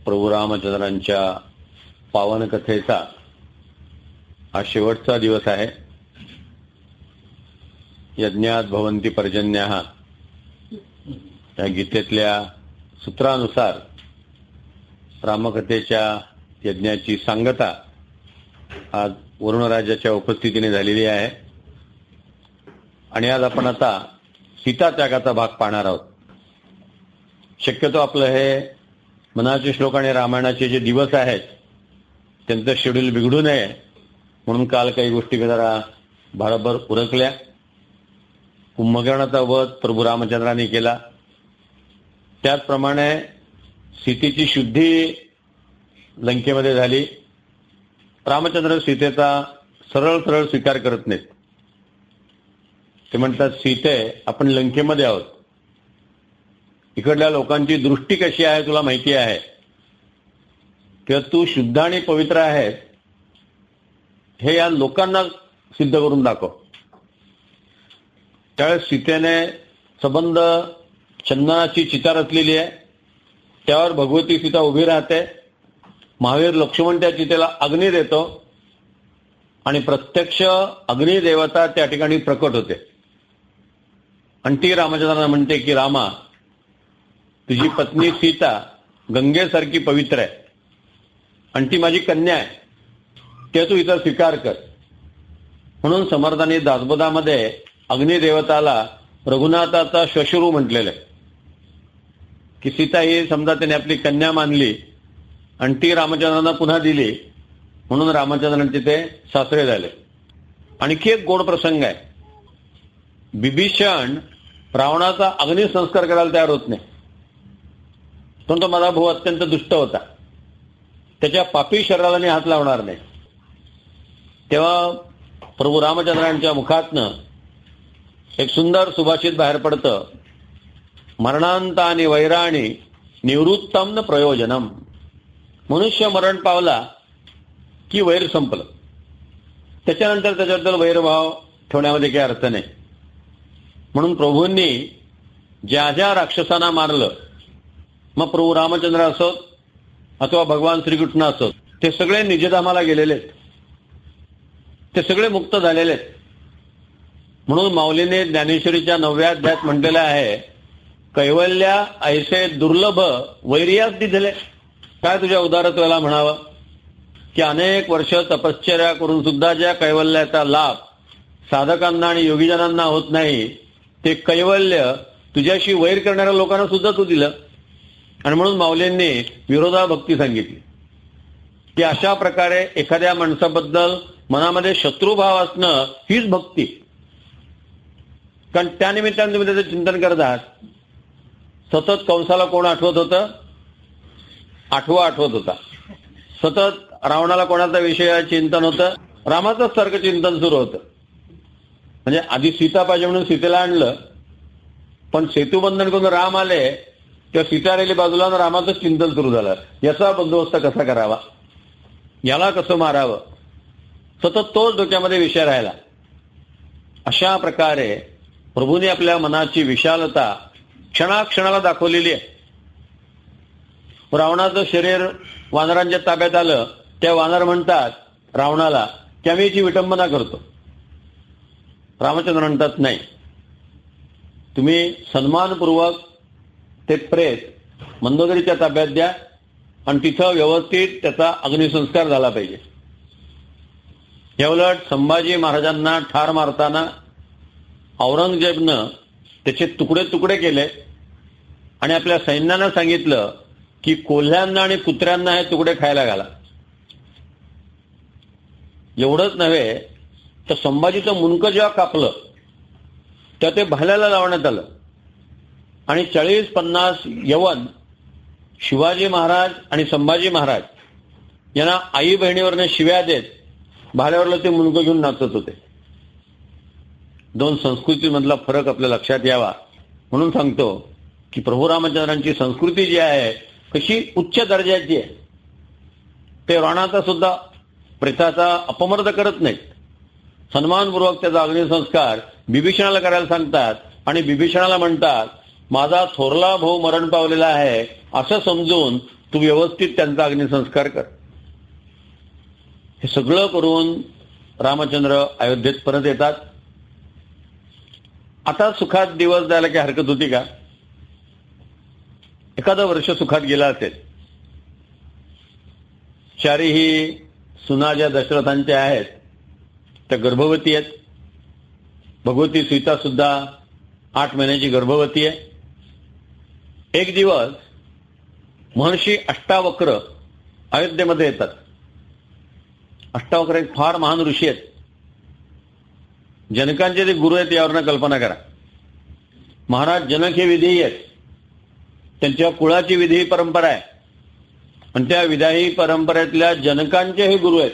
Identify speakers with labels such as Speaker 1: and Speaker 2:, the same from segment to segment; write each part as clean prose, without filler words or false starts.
Speaker 1: प्रभू रामचंद्रांच्या पावन कथेचा हा शेवटचा दिवस आहे. यज्ञात भवन्ति पर्जन्याः या गीतेतल्या सूत्रानुसार रामकथेच्या यज्ञाची सांगता आज वरुणराजाच्या उपस्थितीने झालेली आहे. आणि आज आपण आता सीता त्यागाचा भाग पाहणार आहोत. शक्यतो आपलं हे मनाचे श्लोक आणि रामायणाचे जे दिवस आहेत त्यांचं शेड्यूल बिघडू नये म्हणून काल काही गोष्टी जरा भरभर उरकल्या. कुंभकर्णाचा वध प्रभू रामचंद्रांनी केला. त्याचप्रमाणे सीतेची शुद्धी लंकेमध्ये झाली. रामचंद्र सीतेचा सरळ सरळ स्वीकार करत नाहीत. ते म्हणतात, सीते आपण लंकेमध्ये आहोत. इकडल्या लोकांची दृष्टी कशी आहे तुला माहिती आहे किंवा तू शुद्ध आणि पवित्र आहे हे या लोकांना सिद्ध करून दाखव. त्यावेळेस सीतेने सबंध चंदनाची चिता रचलेली आहे. त्यावर भगवती सीता उभी राहते. महावीर लक्ष्मण त्या चितेला अग्नी देतो आणि प्रत्यक्ष अग्निदेवता त्या ठिकाणी प्रकट होते आणि ती रामचंद्रांना म्हणते की रामा, तुझी पत्नी सीता गंगेसारखी पवित्र आहे आणि ती माझी कन्या आहे, ते तू इथं स्वीकार कर. म्हणून समर्थांनी दासबोधामध्ये अग्निदेवताला रघुनाथाचा श्वशुरू म्हटलेलं आहे की सीता ही समजा त्याने आपली कन्या मानली आणि ती रामचंद्रांना पुन्हा दिली म्हणून रामचंद्रांचे ते सासरे झाले. आणखी एक गोड प्रसंग आहे. विभीषण रावणाचा अग्निसंस्कार करायला तयार होत नाही. तो माझा भाऊ अत्यंत दुष्ट होता, त्याच्या पापी शरीराला हात लावणार नाही. तेव्हा प्रभू रामचंद्रांच्या मुखातनं एक सुंदर सुभाषित बाहेर पडतं, मरणांतानि वैराणी निवृत्तम न प्रयोजनम. मनुष्य मरण पावला की वैर संपलं. त्याच्यानंतर त्याच्याबद्दल वैरभाव ठेवण्यामध्ये काही अर्थ नाही. म्हणून प्रभूंनी ज्या ज्या राक्षसांना मारलं, मग प्रभू रामचंद्र असोत अथवा भगवान श्रीकृष्ण असोत, ते सगळे निजधामाला गेलेले आहेत. ते सगळे मुक्त झालेले आहेत. म्हणून माऊलीने ज्ञानेश्वरीच्या 9व्या अध्यायात म्हटलेलं आहे, कैवल्या ऐसे दुर्लभ वैर्यास दिले. काय तुझ्या उदारत्वाला म्हणावं की अनेक वर्ष तपश्चर्या करून सुद्धा ज्या कैवल्याचा लाभ साधकांना आणि योगीजनांना होत नाही, ते कैवल्य तुझ्याशी वैर करणाऱ्या लोकांना सुद्धा तू दिलं. आणि म्हणून माऊलींनी विरोधाभक्ती सांगितली की अशा प्रकारे एखाद्या माणसाबद्दल मनामध्ये शत्रुभाव असणं हीच भक्ती. कारण त्यानिमित्ताने तुम्ही त्याचं चिंतन करत आहात. सतत कंसाला कोण आठवत होतं? आठवा आठवत होता. सतत रावणाला कोणाचा विषय चिंतन होतं? रामाचंच सारखं चिंतन सुरू होतं. म्हणजे आधी सीता पाहिजे म्हणून सीतेला आणलं, पण सेतुबंधन करून राम आले तेव्हा सीता राहिली बाजूला आणि रामाचंच चिंतन सुरू झालं. याचा बंदोबस्त कसा करावा, याला कसं मारावं, सतत तोच डोक्यामध्ये विषय राहिला. अशा प्रकारे प्रभूने आपल्या मनाची विशालता क्षणाक्षणाला दाखवलेली आहे. रावणाचं शरीर वानरांच्या ताब्यात आलं, त्या वानर म्हणतात रावणाला की आम्ही याची विटंबना करतो. रामचंद्र म्हणतात नाही, तुम्ही सन्मानपूर्वक ते प्रेत मंदोदरीच्या ताब्यात द्या आणि तिथं व्यवस्थित त्याचा अग्निसंस्कार झाला पाहिजे. याउलट संभाजी महाराजांना ठार मारताना औरंगजेबनं त्याचे तुकडे तुकडे केले आणि आपल्या सैन्यानं सांगितलं की कोल्ह्यांना आणि कुत्र्यांना हे तुकडे खायला घाला. एवढंच नव्हे तर संभाजीचं मुंडकं जेव्हा कापलं तेव्हा ते भाल्याला लावण्यात आलं आणि 40-50 यवन शिवाजी महाराज आणि संभाजी महाराज यांना आई बहिणीवरने शिव्या देत भाल्यावरला ते मुंडकं घेऊन नाचत होते. दोन संस्कृतीमधला फरक आपल्या लक्षात यावा म्हणून सांगतो की प्रभू रामचंद्रांची संस्कृती जी आहे कशी उच्च दर्जाची आहे. ते रावणाचा सुद्धा प्रेताचा अपमर्द करत नाहीत. सन्मानपूर्वक त्याचा अग्निसंस्कार विभीषणाला करायला सांगतात आणि विभीषणाला म्हणतात माझा थोरला भाऊ मरण पावलेला आहे असं समजून तू व्यवस्थित त्यांचा अग्निसंस्कार कर. हे सगळं करून रामचंद्र अयोध्येत परत येतात. आता सुखात दिवस द्यायला काही हरकत होती का? एखादं वर्ष सुखात गेला असेल. चारीही सुना ज्या दशरथांच्या आहेत त्या गर्भवती आहेत. भगवती सीता सुद्धा 8 महिन्याची गर्भवती आहे. एक दिवस महर्षी अष्टावक्र अयोध्येमध्ये येतात. अष्टावक्र एक फार महान ऋषी आहेत. जनकांचे ते गुरु आहेत यावरनं कल्पना करा. महाराज जनक हे विधेयी आहेत. त्यांच्या कुळाची विधी परंपरा आहे आणि त्या विधायी परंपरेतल्या जनकांचे हे गुरु आहेत.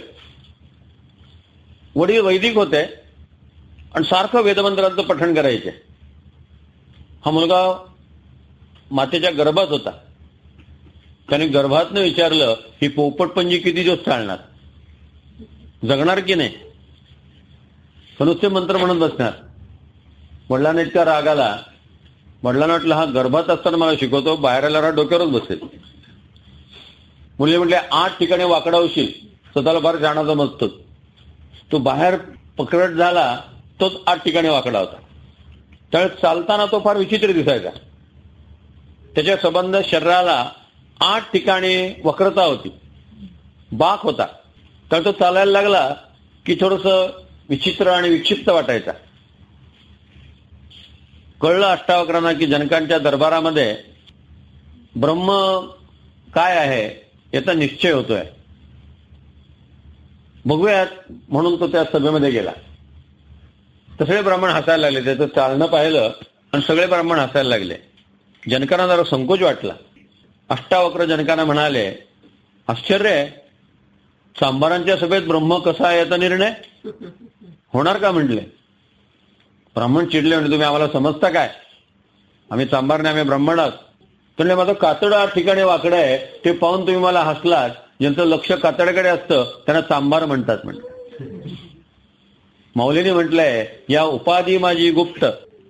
Speaker 1: वडील वैदिक होते आणि सारखं वेदमंत्रांचं पठण करायचे. हा मुलगा मातेच्या गर्भात होता. त्याने गर्भातनं विचारलं ही पोपटपंजी किती दिवस चालणार, जगणार की नाही. पण नुसते मंत्र म्हणत बसणार. वडिलांना इतका राग आला. वडिलांना वाटलं हा गर्भात असताना मला शिकवतो, बाहेर आल्यावर डोक्यावरच बसेल. मुली म्हटले 8 ठिकाणी वाकडावशील, स्वतःला फार जाणा समजतो. तो बाहेर पकडत झाला तोच 8 ठिकाणी वाकडा होता. त्यावेळेस चालताना तो फार विचित्र दिसायचा. त्याच्या संबंध शरीराला 8 ठिकाणी वक्रता होती, बाक होता. तर तो चालायला लागला की थोडस विचित्र आणि विक्षिप्त वाटायचा. कळलं अष्टावक्रांना की जनकांच्या दरबारामध्ये ब्रह्म काय आहे याचा निश्चय होतोय. बघूयात म्हणून तो त्या सभेमध्ये गेला. तर सगळे ब्राह्मण हसायला लागले. त्याचं चालणं पाहिलं आणि सगळे ब्राह्मण हसायला लागले. जनकांना जरा संकोच वाटला. अष्टावक्र जनकांना म्हणाले, आश्चर्य आहे, चांभारांच्या सभेत ब्रह्म कसा आहे याचा निर्णय होणार का म्हटले. ब्राह्मण चिडले. म्हणजे तुम्ही आम्हाला समजता काय, आम्ही चांभारने, आम्ही ब्राह्मण आहोत. म्हणजे माझं कातड 8 ठिकाणी वाकडं आहे ते पाहून तुम्ही मला हसलात. ज्यांचं लक्ष कातड्याकडे असतं त्यांना चांभार म्हणतात. म्हणजे मौलीने म्हटलंय, या उपाधी माझी गुप्त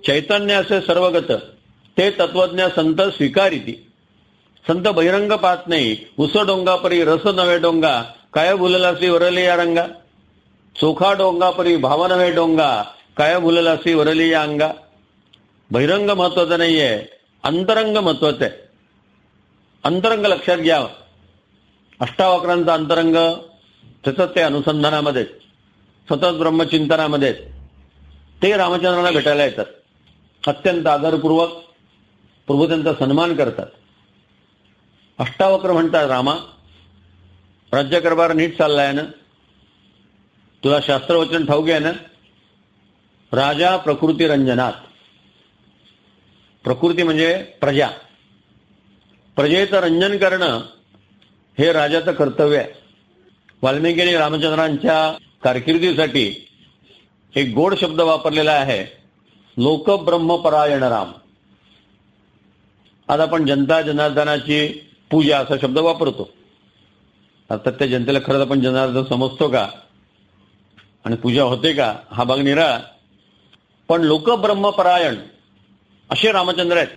Speaker 1: चैतन्य असे सर्वगत ते तत्वज्ञ संत स्वीकारिती. संत बहिरंग पाहत नाही उस डोंगा परी रस नवे डोंगा काय भुललासी वरली या रंगा. चोखा डोंगा परी भाव नवे डोंगा काय भुललासी वरली या अंगा. बहिरंग महत्वाचं नाहीये, अंतरंग महत्वाचं आहे. अंतरंग लक्षात घ्या. अष्टावक्रांचा अंतरंग सतत ते अनुसंधानामध्ये, सतत ब्रह्मचिंतनामध्ये ते रामचंद्रांना भेटायला येतात. अत्यंत आदरपूर्वक प्रभू त्यांचा सन्मान करतात. अष्टावक्र म्हणतात, रामा राज्यकारभार नीट चाललाय ना, तुला शास्त्रवचन ठाऊक आहे ना. राजा प्रकृती रंजनात. प्रकृती म्हणजे प्रजा. प्रजेचं रंजन करणं हे राजाचं कर्तव्य आहे. वाल्मिकीने रामचंद्रांच्या कारकिर्दीसाठी एक गोड शब्द वापरलेला आहे, लोकब्रह्मपरायण राम. आज आपण जनता जनार्दनाची पूजा असा शब्द वापरतो. अर्थात त्या जनतेला खरंच आपण जनार्दन समजतो का आणि पूजा होते का हा भाग निराळा. पण लोकब्रह्मपरायण असे रामचंद्र आहेत.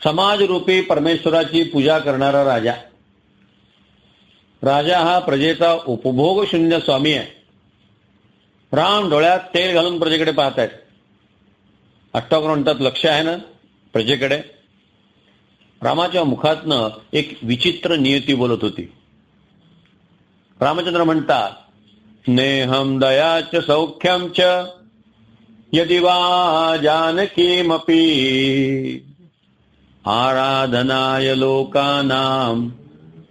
Speaker 1: समाजरूपी परमेश्वराची पूजा करणारा राजा. राजा हा प्रजेचा उपभोग शून्य स्वामी आहे. राम डोळ्यात तेल घालून प्रजेकडे पाहत आहेत. अष्टावक्र म्हणतात, लक्ष आहे ना प्रजेकडे. रामाच्या मुखातनं एक विचित्र नियती बोलत होती. रामचंद्र म्हणतात, नेहम दयाच सौख्यम च यदि वा जानकीमपि आराधनाय लोकानाम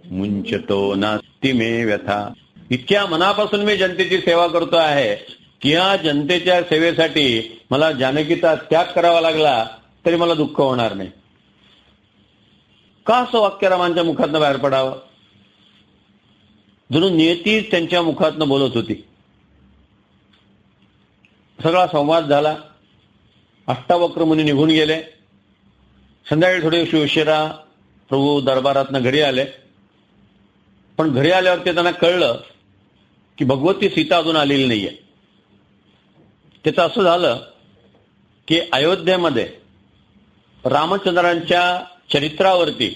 Speaker 1: मुंचतो नास्ति मे व्यथा. इतक्या मनापासून मी जनतेची सेवा करतो आहे की या जनतेच्या सेवेसाठी मला जानकीचा त्याग करावा लागला तरी मला दुःख होणार नाही. का असं वाक्य रामांच्या मुखातनं बाहेर पडावं. जणू नियतीच त्यांच्या मुखातनं बोलत होती. सगळा संवाद झाला. अष्टावक्र मुनी निघून गेले. संध्याकाळी थोडे उशिरा प्रभू दरबारातनं घरी आले. पण घरी आल्यावर ते त्यांना कळलं की भगवती सीता अजून आलेली नाहीये. त्याचं असं झालं की अयोध्येमध्ये रामचंद्रांच्या चरित्रावरती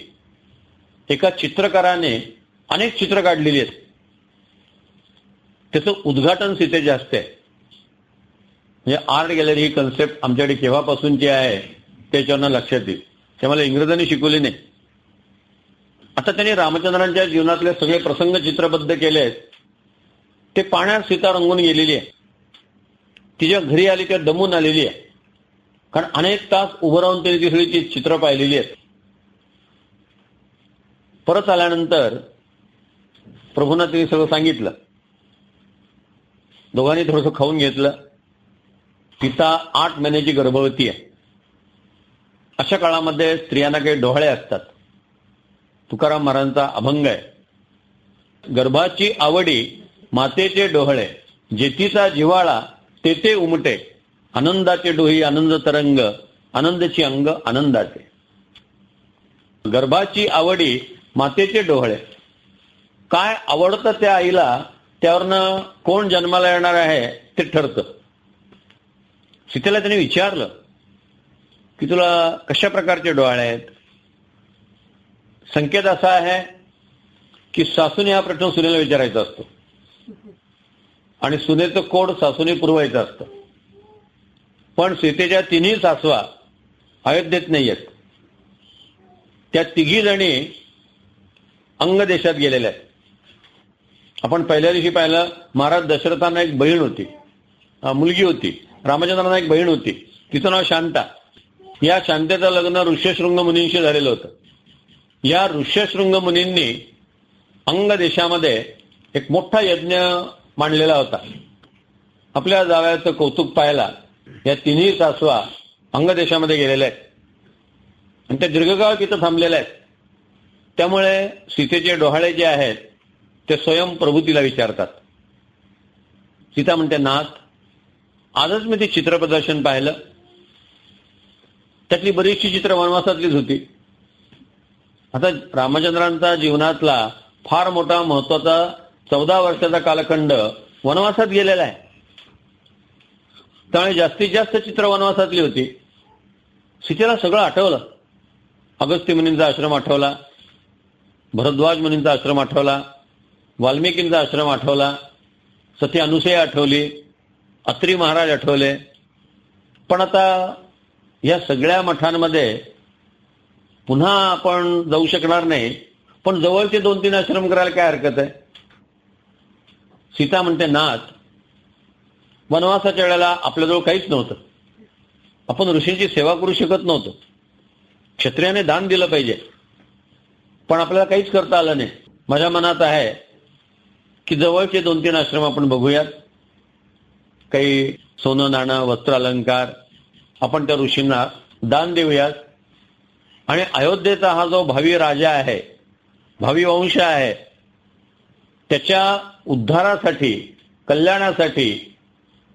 Speaker 1: एका चित्रकाराने अनेक चित्र काढलेली आहेत. त्याचं उद्घाटन सीतेचे हस्ते आहे. म्हणजे आर्ट गॅलरी ही कन्सेप्ट आमच्याकडे केव्हापासूनची आहे त्याच्यावरनं लक्षात येईल. ते मला इंग्रजांनी शिकवली नाही. आता त्यांनी रामचंद्रांच्या जीवनातले सगळे प्रसंग चित्रबद्ध केले आहेत. ते पाण्यात सीता रंगून गेलेली आहे. तिच्या घरी आली तेव्हा दमून आलेली आहे, कारण अनेक तास उभं राहून त्यांनी ती सगळी चित्र पाहिलेली आहेत. परत आल्यानंतर प्रभूंना तिने सगळं सांगितलं. दोघांनी थोडंसं खाऊन घेतलं. सीता 8 महिन्याची गर्भवती आहे. अशा काळामध्ये स्त्रियांना काही डोहाळे असतात. तुकाराम महाराजांचा अभंग आहे, गर्भाची आवडी मातेचे डोहळे, जेतीचा जिव्हाळा तेथे उमटे, आनंदाचे डोही आनंद तरंग, आनंदाची अंग आनंदाचे. गर्भाची आवडी मातेचे डोहळे. काय आवडतं त्या आईला त्यावरनं कोण जन्माला येणार आहे ते ठरतं. सीतेला त्याने विचारलं की तुला कशा प्रकारचे डोळे आहेत. संकेत असा आहे की सासूने हा प्रश्न सुनेला विचारायचा असतो आणि सुनेचं कोड सासूने पुरवायचं असतं. पण सीतेच्या तिन्ही सासवा अयोध्येत नाही आहेत. त्या तिघी जणी अंग देशात गेलेल्या आहेत. आपण पहिल्या दिवशी पाहिलं, महाराज दशरथांना एक बहीण होती, मुलगी होती. रामचंद्रांना एक बहीण होती, तिचं नाव शांता. या शांतेचं लग्न ऋष्यशृंग मुनींशी झालेलं होतं. या ऋष्यशृंग मुनींनी अंग देशामध्ये एक मोठा यज्ञ मांडलेला होता. आपल्या जावयाचं कौतुक पाहायला या तिन्ही सासवा अंग देशामध्ये गेलेल्या आहेत आणि त्या दीर्घकाळ तिथं थांबलेल्या आहेत. त्यामुळे सीतेचे डोहाळे जे आहेत ते स्वयं प्रभू तिला विचारतात. सीता म्हणते, नाथ, आजच मी ते चित्रप्रदर्शन पाहिलं. त्यातली बरीचशी चित्र वनवासातलीच होती. आता रामचंद्रांचा जीवनातला फार मोठा महत्वाचा 14 वर्षाचा कालखंड वनवासात गेलेला आहे. त्यामुळे जास्तीत जास्त चित्र वनवासातली होती. सीतेला सगळं आठवलं. अगस्त्य मुनींचा आश्रम आठवला, भरद्वाज मुनींचा आश्रम आठवला, वाल्मिकींचा आश्रम आठवला, सती अनुसूया आठवली, अत्री महाराज आठवले. पण आता या सगळ्या मठांमध्ये पुन्हा आपण जाऊ शकणार नाही. पण जवळचे 2-3 आश्रम करायला काय हरकत आहे. सीता म्हणते, नाथ, वनवासाच्या वेळेला आपल्याजवळ काहीच नव्हतं. आपण ऋषींची सेवा करू शकत नव्हतो. क्षत्रियाने दान दिलं पाहिजे, पण आपल्याला काहीच करता आलं नाही. माझ्या मनात आहे की जवळचे 2-3 आश्रम आपण बघूयात. काही सोनं नाणं वस्त्र अलंकार आपण त्या ऋषींना दान देऊयात आणि अयोध्येचा हा जो भावी राजा आहे, भावी वंश आहे, त्याच्या उद्धारासाठी, कल्याणासाठी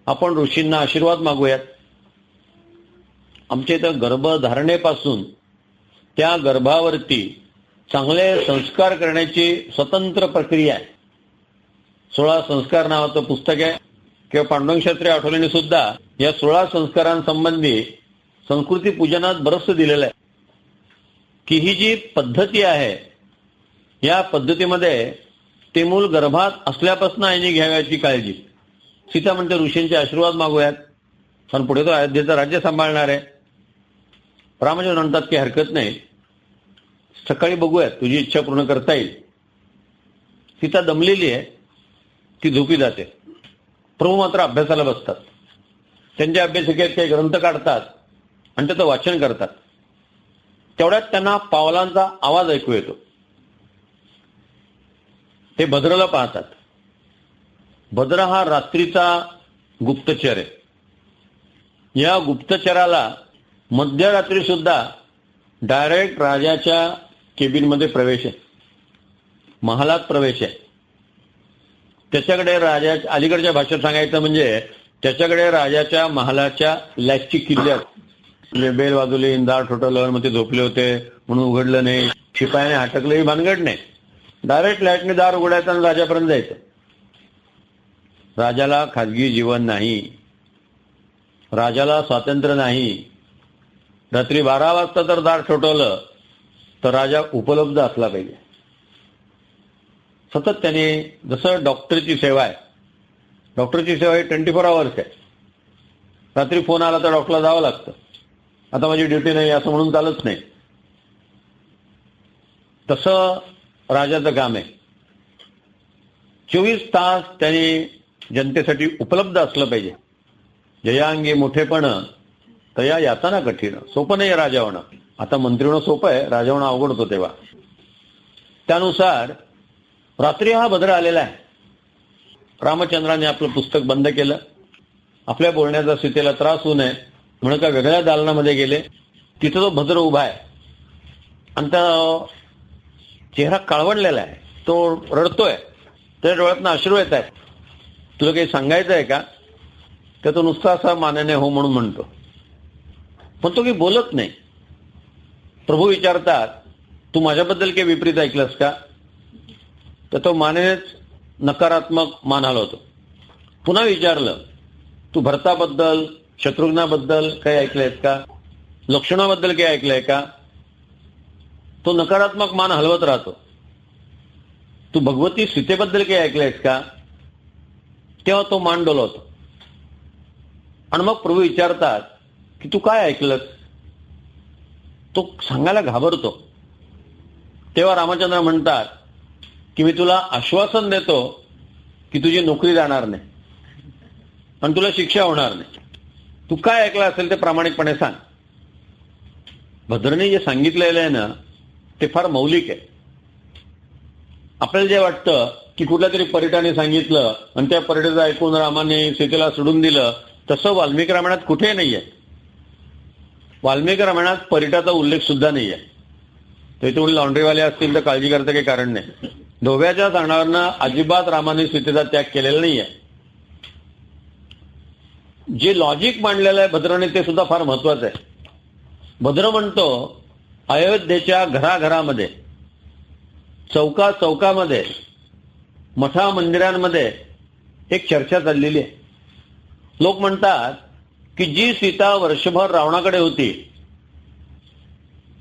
Speaker 1: आपण ऋषींना आशीर्वाद मागूयात. आमच्या इथं गर्भधारणेपासून त्या गर्भावरती चांगले संस्कार करण्याची स्वतंत्र प्रक्रिया आहे. 16 संस्कार नावाचं पुस्तक आहे किंवा पांडुरंग शास्त्री आठवलेने सुद्धा या 16 संस्कारांसंबंधी संस्कृती पूजनात बरंचसं दिलेलं आहे की ही जी पद्धती आहे या पद्धतीमध्ये ते मूल गर्भात असल्यापासून आईने घ्यावयाची काळजी. सीता म्हणते, ऋषींचे आशीर्वाद मागूयात, पण पुढे तो अयोध्येचं राज्य सांभाळणार आहे. रामचंद्र म्हणतात की हरकत नाही, सकाळी बघूयात, तुझी इच्छा पूर्ण करता येईल. सीता दमलेली आहे, ती झोपी जाते. प्रभू मात्र अभ्यासाला बसतात. त्यांच्या अभ्यासिकेत काही ग्रंथ काढतात आणि त्याचं वाचन करतात. तेवढ्यात त्यांना पावलांचा आवाज ऐकू येतो. ते भद्रला पाहतात. भद्र हा रात्रीचा गुप्तचर आहे. या गुप्तचराला मध्यरात्री सुद्धा डायरेक्ट राजाच्या केबिनमध्ये प्रवेश आहे, महालात प्रवेश आहे. त्याच्याकडे राजाच्या अलीकडच्या भाषेत सांगायचं म्हणजे त्याच्याकडे राजाच्या महालाच्या लॅचची किल्ली असते. बेल वाजवली, दार ठोठवलं, मग ते झोपले होते म्हणून उघडलं नाही, शिपायाने हटकलं ही भानगड नाही. डायरेक्ट लाईटने दार उघडायचं आणि राजापर्यंत जायचं. राजाला खाजगी जीवन नाही, राजाला स्वातंत्र्य नाही. रात्री 12 वाजता जर दार ठोठवलं तर राजा उपलब्ध असला पाहिजे. सतत त्याने, जसं डॉक्टरची सेवा आहे, डॉक्टरची सेवा ही 24 आवर्स आहे. रात्री फोन आला तर डॉक्टरला जावं लागतं. आता माझी ड्युटी नाही असं म्हणून चालत नाही. तसं राजाचं काम आहे. 24 तास त्याने जनतेसाठी उपलब्ध असलं पाहिजे. जयांगी मोठेपण तया यातना कठीण. सोपं नाही राजा होणं. आता मंत्री होणं सोपं आहे, राजा होणं अवघड होतं तेव्हा. त्यानुसार रात्री हा भद्र आलेला आहे. रामचंद्राने आपलं पुस्तक बंद केलं. आपल्या बोलण्याचा सीतेला त्रास होऊ नये म्हणून का वेगळ्या दालनामध्ये गेले. तिथं तो भद्र उभा आहे आणि त्या चेहरा काळवंडलेला आहे. तो रडतोय. त्याच्या डोळ्यातनं अश्रू येत आहेत. तुला काही सांगायचं आहे का? तर तो नुसता असा मानेने हो म्हणून म्हणतो, पण तो काही बोलत नाही. प्रभू विचारतात, तू माझ्याबद्दल काही विपरीत ऐकलंस का? तर तो मानेनेच नकारात्मक मान हलवतो. पुन्हा विचारलं, तू भरताबद्दल, शत्रुघ्नाबद्दल काही ऐकलंयस का? लक्ष्मणाबद्दल काही ऐकलंय का? तो नकारात्मक मान हलवत राहतो. तू भगवती सीतेबद्दल काही ऐकलंयस का? तेव्हा तो मान डोलवतो. आणि मग प्रभू विचारतात की तू काय ऐकलंस? तो सांगायला घाबरतो. तेव्हा रामचंद्र म्हणतात की मी तुला आश्वासन देतो की तुझी नोकरी जाणार नाही आणि तुला शिक्षा होणार नाही. तू काय ऐकलं असेल ते प्रामाणिकपणे सांग. भद्रने जे सांगितलेलं आहे ना ते फार मौलिक आहे. आपल्याला जे वाटतं की कुठल्या तरी परिटाने सांगितलं आणि त्या परिटाचं ऐकून रामाने सीतेला सोडून दिलं, तसं वाल्मिकी रामायणात कुठेही नाहीये. वाल्मिकी रामायणात परिटाचा उल्लेख सुद्धा नाहीये. ते तेवढे लॉन्ड्रीवाले असतील तर काळजी करता काही कारण नाही. धोब्याच्या सांगण्यावरनं अजिबात रामाने सीतेचा त्याग केलेला नाहीये. जे लॉजिक मांडलेलं आहे भद्राने ते सुद्धा फार महत्वाचं आहे. भद्र म्हणतो, अयोध्येच्या घराघरामध्ये, चौका चौकामध्ये, मठा मंदिरांमध्ये एक चर्चा चाललेली आहे. लोक म्हणतात की जी सीता वर्षभर रावणाकडे होती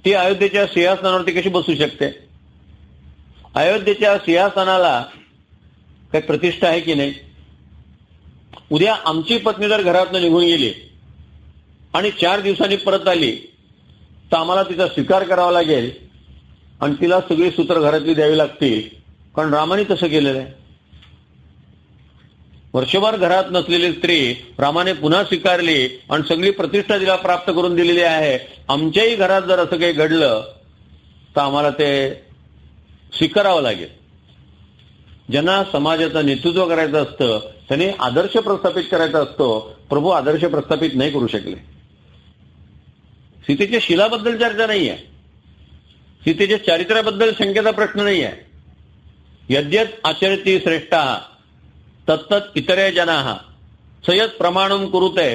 Speaker 1: ती अयोध्येच्या सिंहासनावरती कशी बसू शकते? अयोध्येच्या सिंहासनाला काही प्रतिष्ठा आहे की नाही? उद्या आमची पत्नी जर घरातून निघून गेली आणि 4 दिवसांनी परत आली तर आम्हाला तिचा स्वीकार करावा लागेल आणि तिला सगळी सूत्र घरातली द्यावी लागतील, कारण रामाने तसं केलेलं आहे. वर्षभर घरात नसलेली स्त्री रामाने पुन्हा स्वीकारली आणि सगळी प्रतिष्ठा तिला प्राप्त करून दिलेली आहे. आमच्याही घरात जर असं काही घडलं तर आम्हाला ते स्वीकारावं लागेल. ज्यांना समाजाचं नेतृत्व करायचं असतं त्यांनी आदर्श प्रस्थापित करायचा असतो. प्रभू आदर्श प्रस्थापित नाही करू शकले. सीतेच्या शिलाबद्दल चर्चा नाही आहे. सीतेच्या चारित्र्याबद्दल शंकेचा प्रश्न नाही आहे. यद्यत आचरती श्रेष्ठा तत्तत इतरे जनाः सयत प्रमाणम कुरुते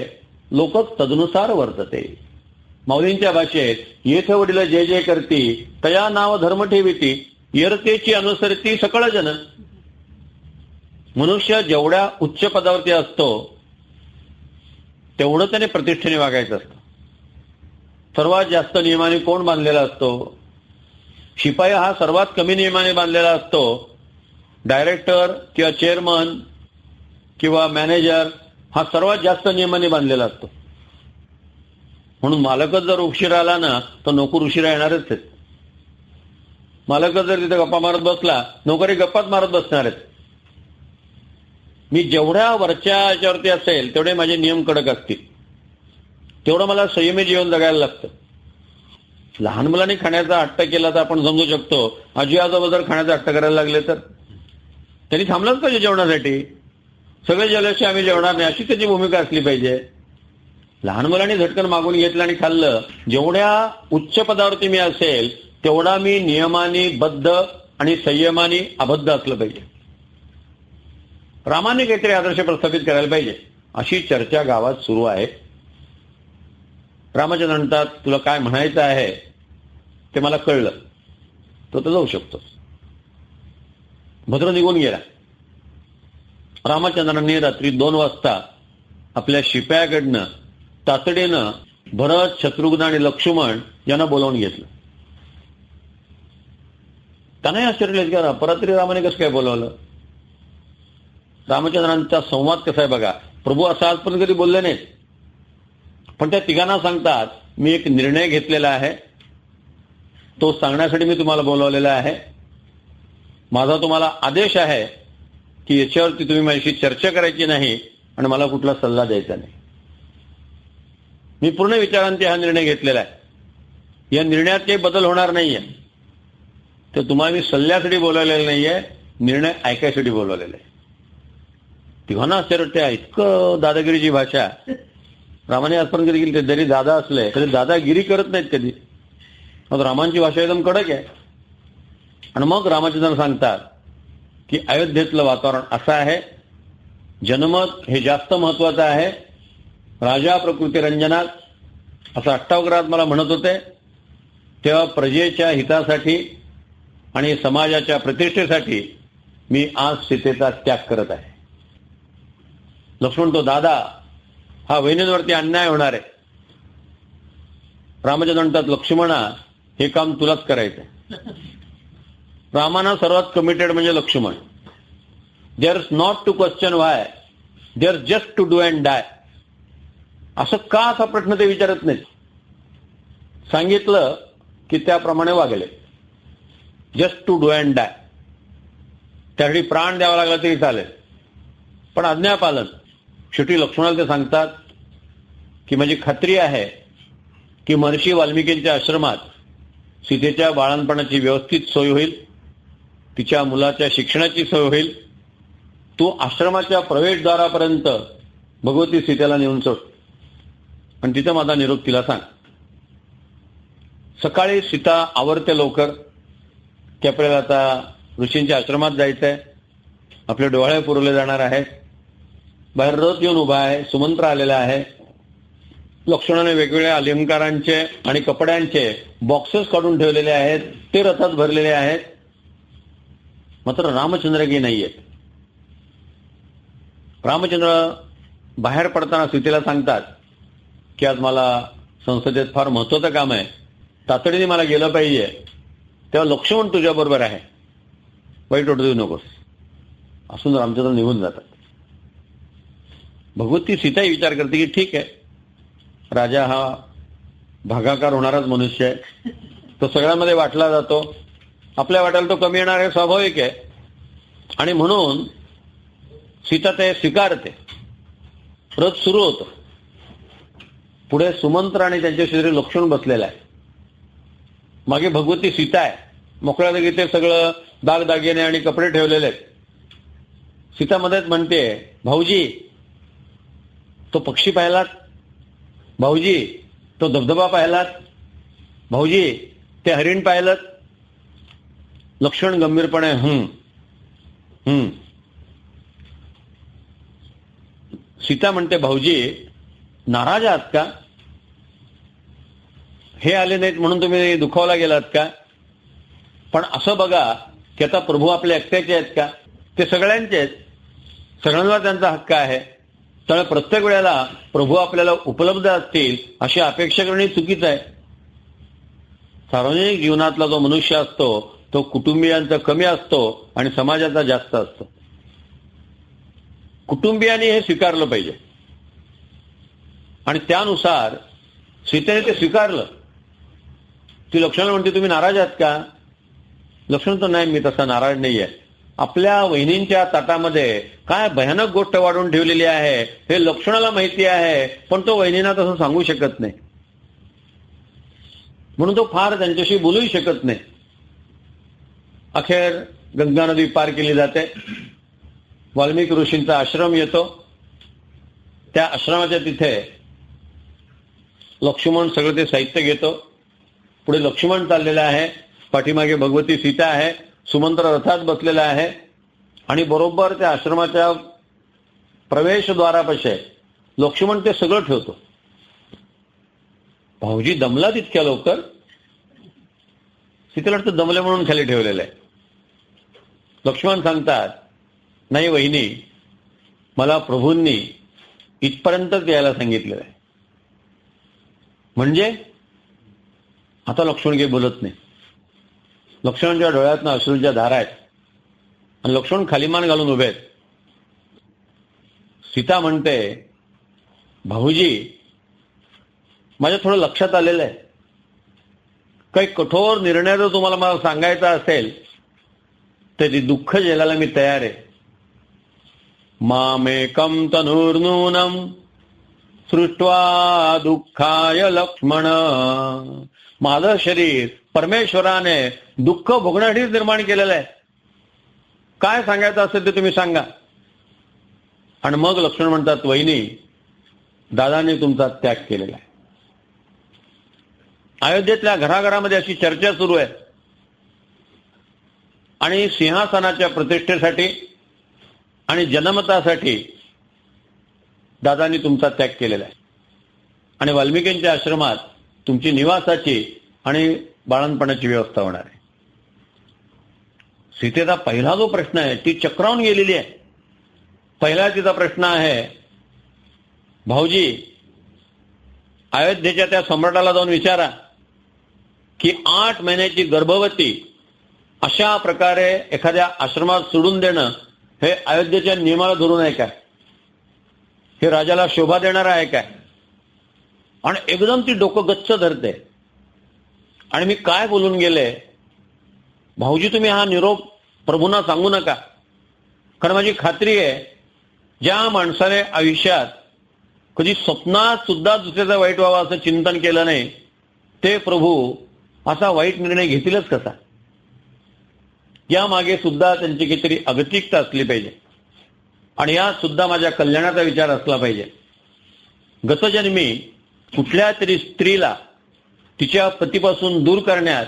Speaker 1: लोकच तदनुसार वर्तते. माऊलींच्या भाषेत, येथे वडील जे जे करती तया नाव धर्म ठेविती यरतेची अनुसरती सकळ जन. मनुष्य जेवढ्या उच्च पदावरती असतो तेवढं त्याने प्रतिष्ठेने वागायचं असतं. सर्वात जास्त नियमाने कोण बांधलेला असतो? शिपाई हा सर्वात कमी नियमाने बांधलेला असतो. डायरेक्टर किंवा चेअरमन किंवा मॅनेजर हा सर्वात जास्त नियमाने बांधलेला असतो. म्हणून मालकच जर उशिरा आला ना तर नोकर उशिरा येणारच आहेत. मालकच जर तिथे गप्पा मारत बसला, नोकरी गप्पाच मारत बसणार आहेत. मी जेवढ्या वरच्या याच्यावरती असेल तेवढे माझे नियम कडक असतील, तेवढं मला संयमी जीवन जगायला लागतं. लहान मुलांनी खाण्याचा हट्ट केला तर आपण समजू शकतो. आजी आजोबा जर खाण्याचा हट्ट करायला लागले तर त्यांनी थांबलंच पाहिजे जेवणासाठी. सगळे जेवल्याशिवाय आम्ही जेवणार नाही अशी त्याची भूमिका असली पाहिजे. लहान मुलांनी झटकन मागून घेतलं आणि खाल्लं. जेवढ्या उच्च पदावरती मी असेल तेवढा मी नियमाने बद्ध आणि संयमाने अबद्ध असलं पाहिजे. रामाने काहीतरी आदर्श प्रस्थापित करायला पाहिजे अशी चर्चा गावात सुरू आहे. रामचंद्र म्हणतात, तुला काय म्हणायचं आहे ते मला कळलं, तो तर जाऊ शकतो. भद्र निघून गेला. रामचंद्रांनी रात्री 2 वाजता आपल्या शिपायाकडनं तातडीनं भरत, शत्रुघ्न आणि लक्ष्मण यांना बोलावून घेतलं. त्यांनाही आश्चर्य की अपरात्री रामाने कसं काय बोलावलं. रामचंद्रांचा संवाद कसा आहे बघा. प्रभू असं आजपर्यंत कधी बोलले नाहीत, पण त्या तिघांना सांगतात मी एक निर्णय घेतलेला आहे, तो सांगण्यासाठी मी तुम्हाला बोलावलेला आहे. माझा तुम्हाला आदेश आहे की याच्यावरती तुम्ही माझ्याशी चर्चा करायची नाही आणि मला कुठला सल्ला द्यायचा नाही. मी पूर्ण विचारांती हा निर्णय घेतलेला आहे. या निर्णयात काही बदल होणार नाहीये. तर तुम्हाला मी सल्ल्यासाठी बोलावलेलं नाहीये, निर्णय ऐकायसाठी बोलावलेला आहे. तिघांना आश्चर्य वाटते, इतकं दादागिरीची भाषा रामाने आजपर्यंत कधी केली. जरी दादा असले तरी दादागिरी करत नाहीत कधी. मग रामांची भाषा एकदम कडक आहे. आणि मग रामचंद्र सांगतात की अयोध्येतलं वातावरण असं आहे, जनमत हे जास्त महत्वाचं आहे. राजा प्रकृती रंजनात असं अष्टावक्रात मला म्हणत होते, तेव्हा प्रजेच्या हितासाठी आणि समाजाच्या प्रतिष्ठेसाठी मी आज सीतेचा त्याग करत आहे. लक्ष्मण तो दादा, हा वहिनींवरती अन्याय होणार आहे. रामचंद्र म्हणतात लक्ष्मणा हे काम तुलाच करायचंय. रामाना सर्वात कमिटेड म्हणजे Lakshman. There is not to question why, there just to do and die. असं का असा प्रश्न ते विचारत नाहीत. सांगितलं की त्याप्रमाणे वागले. जस्ट टू डू अँड डाय. त्यासाठी प्राण द्यावा लागला तरी चालेल, पण आज्ञापालन. शेवटी लक्ष्मणाला ते सांगतात की माझी खात्री आहे की महर्षी वाल्मिकींच्या आश्रमात सीतेच्या बाळणपणाची व्यवस्थित सोय होईल, तिच्या मुलाच्या शिक्षणाची सोय होईल. तू आश्रमाच्या प्रवेशद्वारापर्यंत भगवती सीतेला नेऊन सोड आणि तिथं माझा निरोप तिला सांग. सकाळी सीता आवरते लवकर की आपल्याला आता ऋषींच्या आश्रमात जायचंय, आपले डोळे पुरवले जाणार आहेत. बाहेर रथ येऊन उभा आहे, सुमंत्र आलेला आहे. लक्ष्मणाने वेगवेगळ्या अलंकारांचे आणि कपड्यांचे बॉक्सेस काढून ठेवलेले आहेत, ते रथात भरलेले आहेत. मात्र रामचंद्र की नाहीये. रामचंद्र बाहेर पडताना सीतेला सांगतात की आज मला संसदेत फार महत्वाचं काम आहे, तातडीने मला गेलं पाहिजे. तेव्हा लक्ष्मण तुझ्या बरोबर आहे, वाईट वाटू देऊ नकोस. असून रामचंद्र निघून जातात. भगवती सीताही विचार करते की ठीक आहे, राजा हा भागाकार होणाराच मनुष्य आहे, तो सगळ्यांमध्ये वाटला जातो, आपल्या वाट्याला तो कमी येणार हे स्वाभाविक आहे. आणि म्हणून सीता ते स्वीकारते. रथ सुरू होतो. पुढे सुमंत्र आणि त्यांच्या शेजारी लक्ष्मण बसलेला आहे. मागे भगवती सीता आहे. मोकळ्या जागी ते सगळं दागदागिने आणि कपडे ठेवलेले आहेत. सीता मध्येच म्हणते, भाऊजी तो पक्षी पाहिलात, भाऊजी तो धबधबा पाहिलात, भाऊजी ते हरिण पाहिलं. लक्ष्मण गंभीरपणे सीता म्हणते, भाऊजी नाराज आहात का? हे आले नाहीत म्हणून तुम्ही दुखावला गेलात का? पण असं बघा की आता प्रभू आपले एकट्याचे आहेत का? ते सगळ्यांचे आहेत. सगळ्यांना त्यांचा हक्क आहे. त्यामुळे प्रत्येक वेळेला प्रभू आपल्याला उपलब्ध असतील अशी अपेक्षा करणे चुकीचं आहे. सार्वजनिक जीवनातला जो मनुष्य असतो तो कुटुंबियांचा कमी असतो आणि समाजाचा जास्त असतो. कुटुंबियांनी हे स्वीकारलं पाहिजे आणि त्यानुसार सीतेने ते स्वीकारलं. ती लक्ष्मण म्हणते, तुम्ही नाराज आहात का? लक्ष्मण तर नाही, मी तसा नाराज नाहीये. आपल्या वहिनींच्या ताटामध्ये काय भयानक गोष्ट वाढून ठेवलेली आहे हे लक्ष्मणाला माहिती आहे, पण तो वहिनींना तसं सांगू शकत नाही. म्हणून तो फार त्यांच्याशी बोलूही शकत नाही. अखेर गंगा नदी पार केली जाते. वाल्मिकी ऋषींचा आश्रम येतो. त्या आश्रमाच्या तिथे लक्ष्मण सगळं ते साहित्य घेतो. पुढे लक्ष्मण चाललेला आहे, पाठीमागे भगवती सीता आहे, सुमंत्र रथात बसलेला आहे आणि बरोबर त्या आश्रमाच्या प्रवेशद्वारापाशी लक्ष्मण ते सगळं ठेवतो. भाऊजी दमला तितक्या लवकर? सीतेला वाटतं दमले म्हणून खाली ठेवलेलं आहे. लक्ष्मण सांगतात, नाही वहिनी, मला प्रभूंनी इथपर्यंतच यायला सांगितलेलं आहे. म्हणजे आता लक्ष्मण काही बोलत नाही. लक्ष्मणाच्या डोळ्यातनं अश्रूंच्या धारा आहेत आणि लक्ष्मण खालीमान घालून उभे आहेत. सीता म्हणते, भाऊजी माझ्या थोडं लक्षात आलेलं आहे, काही कठोर निर्णय जर तुम्हाला मला सांगायचा असेल तर ती दुःख झेलायला मी तयार आहे. मामेकं तनुर्नूनं सृष्ट्वा दुःखाय लक्ष्मण. माझं शरीर परमेश्वराने दुःख भोगण्यासाठीच निर्माण केलेलं आहे. काय सांगायचं असेल ते तुम्ही सांगा. आणि मग लक्ष्मण म्हणतात, वहिनी दादाने तुमचा त्याग केलेला आहे. अयोध्येतल्या घराघरामध्ये अशी चर्चा सुरू आहे आणि सिंहासनाच्या प्रतिष्ठेसाठी आणि जनमतासाठी दादांनी तुमचा त्याग केलेला आहे आणि वाल्मिकींच्या आश्रमात तुमची निवासाची आणि बाळणपणाची व्यवस्था होणार आहे. सीतेचा पहिला जो प्रश्न आहे ती चक्रावून गेलेली आहे. पहिला तिचा प्रश्न आहे, भाऊजी अयोध्येच्या त्या सम्राटाला जाऊन विचारा की 8 महिन्याची गर्भवती अशा प्रकारे एखाद्या आश्रमात सोडून देणं हे अयोध्येच्या नियमाला धरून आहे काय? हे राजाला शोभा देणार आहे काय? आणि एकदम ती डोकं गच्च धरते आणि मी काय बोलून गेले, भाऊजी तुम्ही हा निरोप प्रभूंना सांगू नका, कारण माझी खात्री आहे ज्या माणसाने आयुष्यात कधी स्वप्नात सुद्धा दुसऱ्याचा वाईट व्हावा असं चिंतन केलं नाही ते प्रभू असा वाईट निर्णय घेतीलच कसा? यामागे सुद्धा त्यांची काहीतरी अगतिकता असली पाहिजे आणि यात सुद्धा माझ्या कल्याणाचा विचार असला पाहिजे. गतजन्मी कुठल्या तरी स्त्रीला तिच्या पतीपासून दूर करण्यात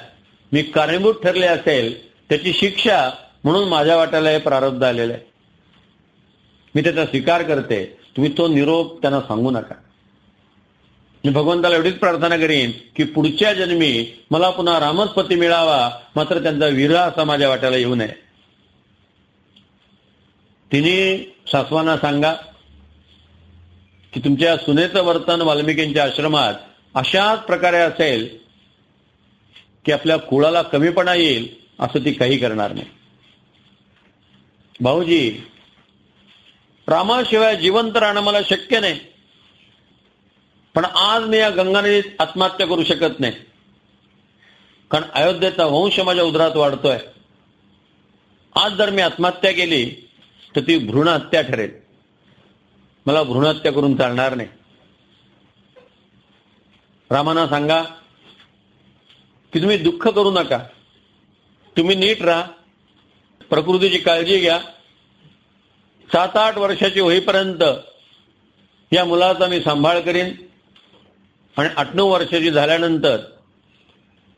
Speaker 1: मी कारणीभूत ठरले असेल त्याची शिक्षा म्हणून माझ्या वाट्याला हे प्रारब्ध आलेलं आहे. मी त्याचा स्वीकार करते. तुम्ही तो निरोप त्यांना सांगू नका. मी भगवंताला एवढीच प्रार्थना करीन की पुढच्या जन्मी मला पुन्हा रामच पती मिळावा, मात्र त्यांचा विरह असा माझ्या वाट्याला येऊ नये. तिने सासवांना सांगा की तुमच्या सुनेचं वर्तन वाल्मिकींच्या आश्रमात अशाच प्रकारे असेल की आपल्या कुळाला कमीपणा येईल असं ती काही करणार नाही. भाऊजी रामाशिवाय जिवंत राहणं मला शक्य नाही, पण आज मी या गंगा नदीत आत्महत्या करू शकत नाही, कारण अयोध्येचा वंश माझ्या उदरात वाढतोय. आज जर मी आत्महत्या केली तर ती भ्रूण हत्या ठरेल. मला भ्रूण हत्या करून चालणार नाही. रामाना सांगा की तुम्ही दुःख करू नका, तुम्ही नीट राहा, प्रकृतीची काळजी घ्या. 7-8 वर्षाची होईपर्यंत या मुलाचा मी सांभाळ करीन आणि 8-9 वर्षाची झाल्यानंतर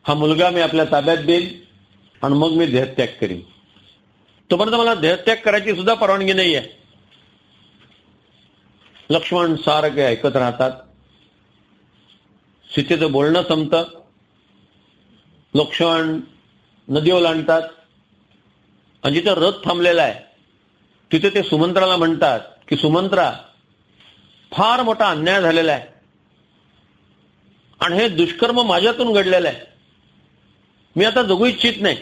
Speaker 1: हा मुलगा मी आपल्या ताब्यात देईन आणि मग मी देहत्याग करीन. तोपर्यंत मला देहत्याग करायची सुद्धा परवानगी नाही आहे. लक्ष्मण सारखे ऐकत राहतात. सीतेचं बोलणं संपतं. लक्ष्मण नदी ओलांडतात आणि जिथं रथ थांबलेला आहे तिथे ते सुमंत्राला म्हणतात की सुमंत्रा, फार मोठा अन्याय झालेला आहे आणि हे दुष्कर्म माझ्यातून घडलेलं आहे. मी आता जगू इच्छित नाही.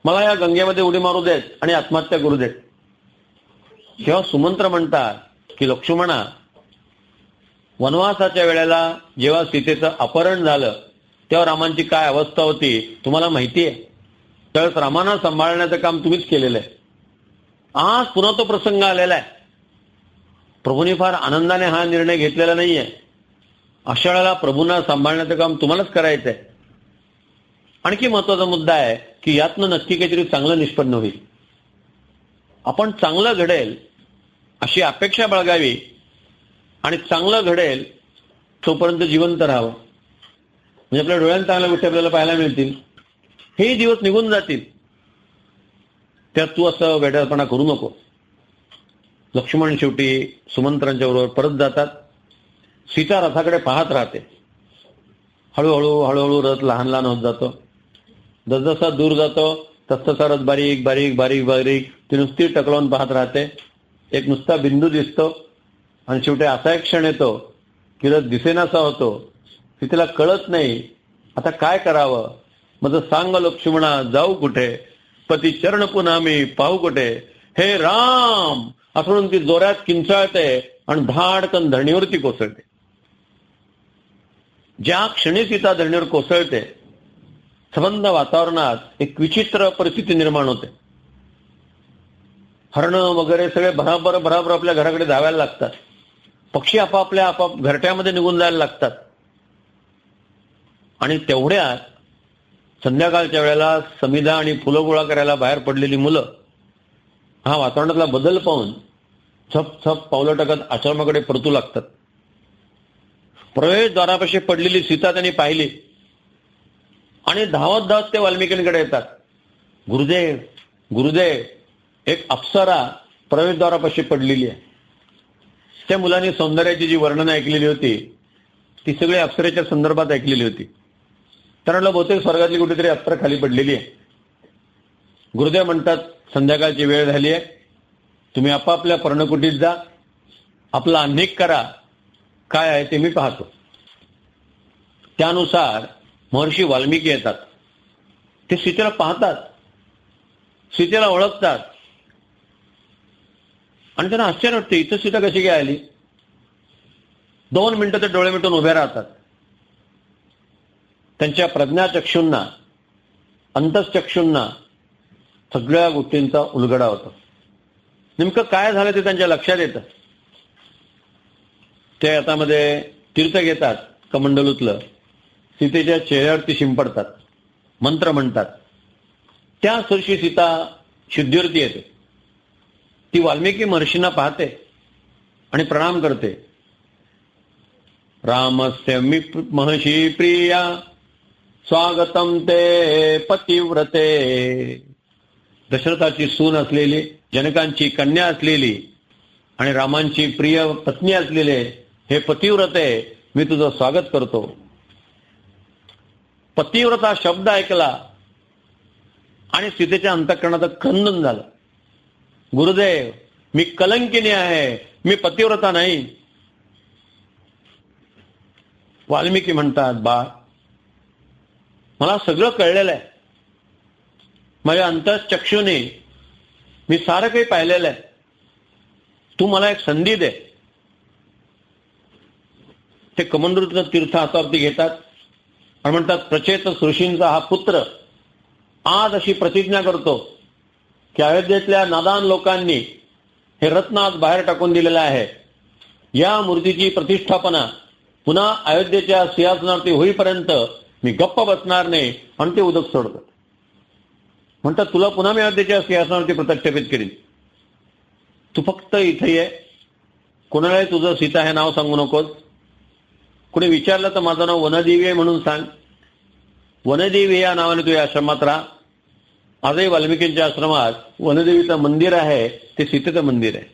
Speaker 1: मला या गंगेमध्ये उडी मारू देत आणि आत्महत्या करू देत. तेव्हा सुमंत्र म्हणतात की लक्ष्मणा, वनवासाच्या वेळेला जेव्हा सीतेचं अपहरण झालं तेव्हा रामांची काय अवस्था होती तुम्हाला माहिती आहे. त्यावेळेस रामांना सांभाळण्याचं काम तुम्हीच केलेलं आहे. आज पुन्हा तो प्रसंग आलेला आहे. प्रभूंनी फार आनंदाने हा निर्णय घेतलेला नाहीये. अशा वेळेला प्रभूंना सांभाळण्याचं काम तुम्हालाच करायचंय. आणखी महत्वाचा मुद्दा आहे की यातनं नक्की काहीतरी चांगलं निष्पन्न होईल. आपण चांगलं घडेल अशी अपेक्षा बाळगावी आणि चांगलं घडेल तोपर्यंत जिवंत राहावं. म्हणजे आपल्या डोळ्यांना चांगल्या गोष्टी आपल्याला पाहायला मिळतील. हे दिवस निघून जातील. त्यात तू असं वेड्यापणा करू नको. लक्ष्मण शेवटी सुमंत्रांच्या बरोबर परत जातात. सीता रथाकडे पाहत राहते. हळूहळू रथ लहान लहान होत जातो. जसजसा दूर जातो तसतसा रथ बारीक बारीक बारीक बारीक ती नुसती टकलावून पाहत राहते. एक नुसता बिंदू दिसतो आणि शेवटी असा एक क्षण येतो की रथ दिसेनासा होतो तिला कळत नाही आता काय करावं. मग सांग लक्ष्मणा जाऊ कुठे, पती चरण पुन्हा मी पाहू कुठे, हे राम असं म्हणून ती जोरात किंचाळते आणि धाडकन धरणीवरती कोसळते. ज्या क्षणी सीता धरणीवर कोसळते संबंध वातावरणात एक विचित्र परिस्थिती निर्माण होते. हरणं वगैरे सगळे भराभर आपल्या घराकडे धावायला लागतात. पक्षी आपापल्या घरट्यामध्ये निघून जायला लागतात. आणि तेवढ्यात संध्याकाळच्या वेळेला समिधा आणि फुलं गोळा करायला बाहेर पडलेली मुलं हा वातावरणातला बदल पाहून छप पावलं टाकत आश्रमाकडे परतू लागतात. प्रवेशद्वारापाशी पडलेली सीता त्यांनी पाहिली आणि धावत ते वाल्मिकींकडे येतात. गुरुदेव गुरुदेव, एक अप्सरा प्रवेशद्वारापाशी पडलेली आहे. त्या मुलांनी सौंदर्याची जी वर्णनं ऐकलेली होती ती सगळी अप्सरेच्या संदर्भात ऐकलेली होती. त्यांना बहुतेक स्वर्गातली कुठेतरी अप्सरा खाली पडलेली आहे. गुरुदेव म्हणतात संध्याकाळची वेळ झाली आहे, तुम्ही आपापल्या पर्णकुटीत जा, आपला अन्निक करा, काय आहे ते मी पाहतो. त्यानुसार महर्षी वाल्मिकी येतात. ते सीतेला पाहतात, सीतेला ओळखतात आणि त्यांना आश्चर्य वाटते इथं सीता कशी काय आली. 2 मिनिटं ते डोळे मिटून उभे राहतात. त्यांच्या प्रज्ञाचक्षूंना अंतश्चक्षूंना सगळ्या गोष्टींचा उलगडा होतो. नेमकं काय झालं ते त्यांच्या लक्षात येतं. ते हातामध्ये तीर्थ घेतात कमंडलूतलं, सीतेच्या चेहऱ्यावरती शिंपडतात, मंत्र म्हणतात. त्या वर्षी सीता शुद्धीवरती येते. ती वाल्मिकी महर्षींना पाहते आणि प्रणाम करते. रामस्य महर्षी प्रिया स्वागतम ते पतिव्रते. दशरथाची सून असलेली, जनकांची कन्या असलेली आणि रामांची प्रिय पत्नी असलेले हे पतिव्रते, मी तुझं स्वागत करतो. पतिव्रता शब्द ऐकला आणि सीतेच्या अंतःकरणाचं खंदन झालं. गुरुदेव, मी कलंकिनी आहे, मी पतिव्रता नाही. वाल्मिकी म्हणतात, बाळ, मला सगळं कळलेलं आहे. माझ्या अंतःचक्षुने मी सारं काही पाहिलेलं आहे. तू मला एक संधी दे. ते कमंडलूतलं तीर्थ हातावरती घेतात आणि म्हणतात, प्रचेत ऋषींचा हा पुत्र आज अशी प्रतिज्ञा करतो की अयोध्येतल्या नादान लोकांनी हे रत्न आज बाहेर टाकून दिलेलं आहे. या मूर्तीची प्रतिष्ठापना पुन्हा अयोध्येच्या सिंहासनावरती होईपर्यंत मी गप्प बसणार नाही. आणि ते उदक सोडतात. म्हणतात, तुला पुन्हा मी अयोध्येच्या सिंहासनावरती प्रस्थापित करीन. तू फक्त इथे ये. कोणालाही तुझं सीता हे नाव सांगू नकोस. कुणी विचारलं तर माझं नाव वनदेवी आहे म्हणून सांग. वनदेवी या नावाने तू या आश्रमात राहा. आजही वाल्मिकींच्या आश्रमात वनदेवीचं मंदिर आहे, ते सीतेचं मंदिर आहे.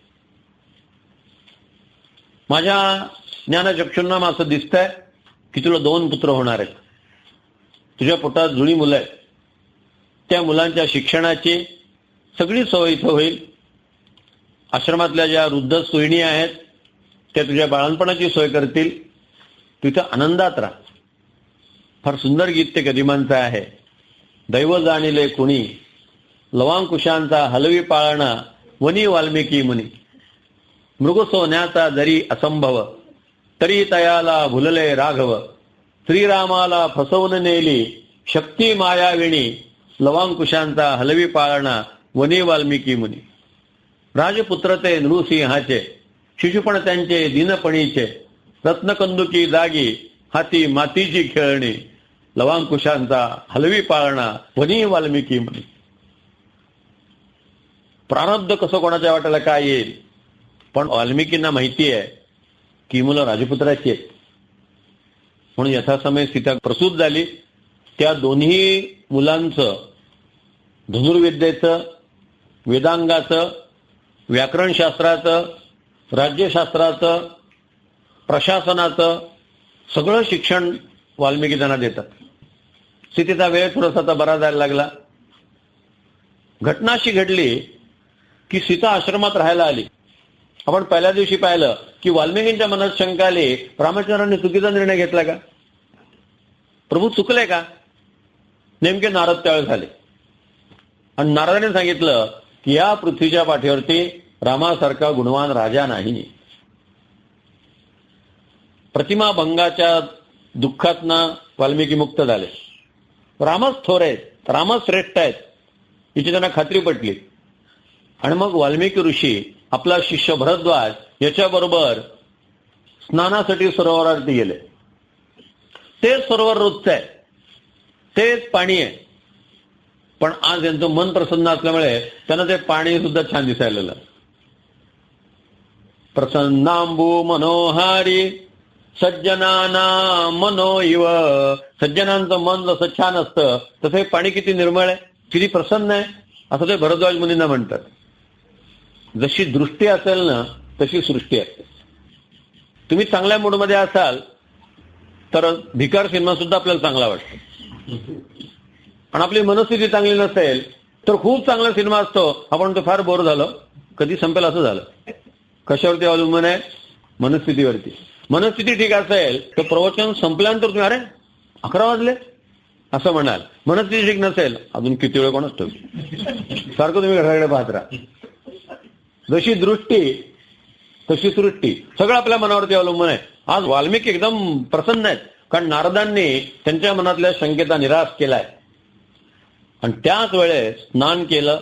Speaker 1: माझ्या ज्ञानचक्षुंना असं दिसतंय की तुला 2 पुत्र होणार आहेत. तुझ्या पोटात जुळी मुलं आहेत. त्या मुलांच्या शिक्षणाची सगळी सोय इथं होईल. आश्रमातल्या ज्या वृद्ध सोयणी आहेत त्या तुझ्या बाळणपणाची सोय करतील. तू इथं आनंदात राहा. फार सुंदर गीत ते गदिमांचं आहे. दैव जाणिले कुणी, लवांकुशांचा हलवी पाळणा, वनी वाल्मिकी मुनी. मृग सोन्याचा जरी असंभव, तरी तयाला भुलले राघव. श्रीरामाला फसवून नेली, शक्ती मायाविणी. लवांकुशांचा हलवी पाळणा, वनी वाल्मिकी मुनी. राजपुत्र ते नृसिंहाचे, शिशुपण त्यांचे दिनपणीचे. रत्नकंदुकी जागी, हाती मातीची खेळणी. लवांकुशांचा हलवी पाळणा, वनी वाल्मिकी मुनी. प्रारब्ध कसं कोणाच्या वाट्याला काय येईल, पण वाल्मिकींना माहिती आहे की मुलं राजपुत्राची आहेत. म्हणून यथासमय सीता प्रसूत झाली. त्या दोन्ही मुलांचं धनुर्विद्येचं, वेदांगाचं, व्याकरणशास्त्राचं, राज्यशास्त्राचं, प्रशासनाचं सगळं शिक्षण वाल्मिकी त्यांना देतात. सीतेचा वेळ थोडासा बरा जायला लागला. घटना अशी घडली की सीता आश्रमात राहायला आली. आपण पहिल्या दिवशी पाहिलं की वाल्मिकींच्या मनात शंका आली, रामचंद्रांनी चुकीचा निर्णय घेतला का. प्रभू चुकले का? नेमके नारद त्यावेळेस झाले आणि नारदाने सांगितलं की या पृथ्वीच्या पाठीवरती रामासारखा गुणवान राजा नाही. प्रतिमा भंगाच्या दुःखातनं वाल्मिकी मुक्त झाले. रामच थोर आहेत, रामच श्रेष्ठ आहेत याची त्यांना खात्री पटली. आणि मग वाल्मिकी ऋषी आपला शिष्य भरद्वाज याच्याबरोबर स्नानासाठी सरोवरावरती गेले. तेच सरोवर रोजचं आहे, तेच पाणी आहे, पण आज यांचं मन प्रसन्न असल्यामुळे त्यांना ते पाणी सुद्धा छान दिसायला लागलं. प्रसन्नांबू मनोहारी सज्जनाना मनो इव. सज्जनांचं मन जसं छान असतं तसं हे पाणी किती निर्मळ आहे, किती प्रसन्न आहे, असं ते भरद्वाज मुनींना म्हणतात. जशी दृष्टी असेल ना तशी सृष्टी असते. तुम्ही चांगल्या मूडमध्ये असाल तर भिकार सिनेमा सुद्धा आपल्याला चांगला वाटतो. आणि आपली मनस्थिती चांगली नसेल तर खूप चांगला सिनेमा असतो, आपण तो फार बोर झालो, कधी संपेल असं झालं. कशावरती अवलंबून आहे? मनस्थितीवरती. मनस्थिती ठीक असेल तर प्रवचन संपल्यानंतर तुम्ही अरे 11 वाजले असं म्हणाल. मनस्थिती ठीक नसेल अजून किती वेळ कोण असतो सारखं तुम्ही घराकडे पाहत राहा. जशी दृष्टी तशी सृष्टी, सगळं आपल्या मनावरती अवलंबून आहे. आज वाल्मिकी एकदम प्रसन्न आहेत कारण नारदांनी त्यांच्या मनातल्या शंकेचा निराश केलाय. आणि त्याच वेळेस स्नान केलं,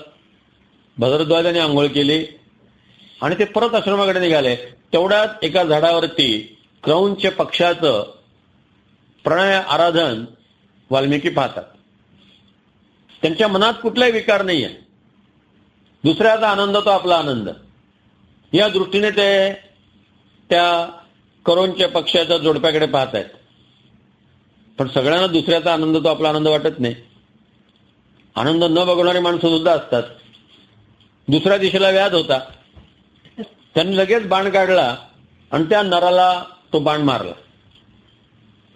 Speaker 1: भरद्वाजाने आंघोळ केली आणि ते परत आश्रमाकडे निघाले. तेवढ्यात एका झाडावरती क्रौंच पक्षाचं प्रणय आराधन वाल्मिकी पाहतात. त्यांच्या मनात कुठलाही विकार नाहीये. दुसऱ्याचा आनंद तो आपला आनंद, या दृष्टीने ते त्या करोंच्या पक्षाच्या जोडप्याकडे पाहत आहेत. पण सगळ्यांना दुसऱ्याचा आनंद तो आपला आनंद वाटत नाही. आनंद न बघणारी माणसं सुद्धा असतात. दुसऱ्या दिशेला व्याध होता, त्यांनी लगेच बाण काढला आणि त्या नराला तो बाण मारला.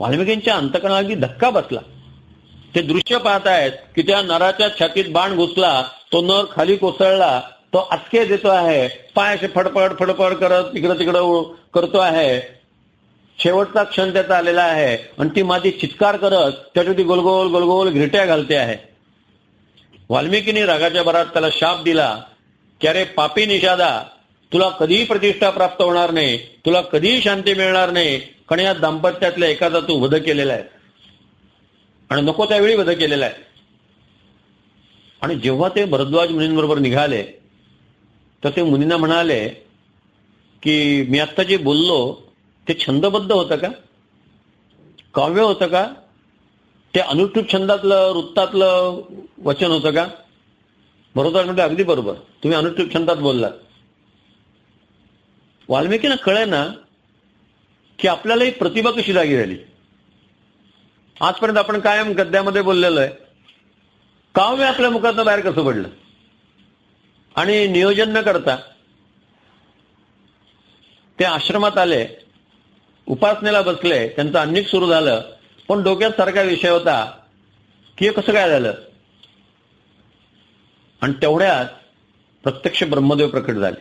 Speaker 1: वाल्मिकींच्या अंतकरणाला अगदी धक्का बसला. ते दृश्य पाहतायत की त्या नराच्या छातीत बाण घुसला, तो नर खाली कोसळला, तो आचके देतो आहे, पाय असे फडफड फडफड करत इकडं तिकडं करतो आहे. शेवटचा क्षण त्याचा आलेला आहे आणि ती माती चित्कार करत त्याच्यावरती गोलगोल गोलगोल घिरट्या घालते आहे. वाल्मिकीने रागाच्या भरात त्याला शाप दिला की अरे पापी निषादा, तुला कधीही प्रतिष्ठा प्राप्त होणार नाही, तुला कधीही शांती मिळणार नाही, कारण या दाम्पत्यातल्या एखादा तू वध केलेला आहे आणि नको त्यावेळी वध केलेला आहे. आणि जेव्हा ते भरद्वाज मुनींबरोबर निघाले तर ते मुनींना म्हणाले की मी आत्ता जे बोललो ते छंदबद्ध होतं का, काव्य होतं का, ते अनुष्ठुप छंदातलं वृत्तातलं वचन होतं का? भरद्वाज म्हणते अगदी बरोबर, तुम्ही अनुष्ठुप छंदात बोललात. वाल्मिकींना कळे ना की आपल्याला ही प्रतिभा कशी जागी झाली. आजपर्यंत आपण कायम गद्यामध्ये बोललेलो आहे, काव्य आपल्या मुखातनं बाहेर कसं पडलं. आणि नियोजन न करता ते आश्रमात आले, उपासनेला बसले, त्यांचं अन्निक सुरू झालं. पण डोक्यात सारखा विषय होता की हे कसं काय झालं. आणि तेवढ्यात प्रत्यक्ष ब्रह्मदेव प्रकट झाले.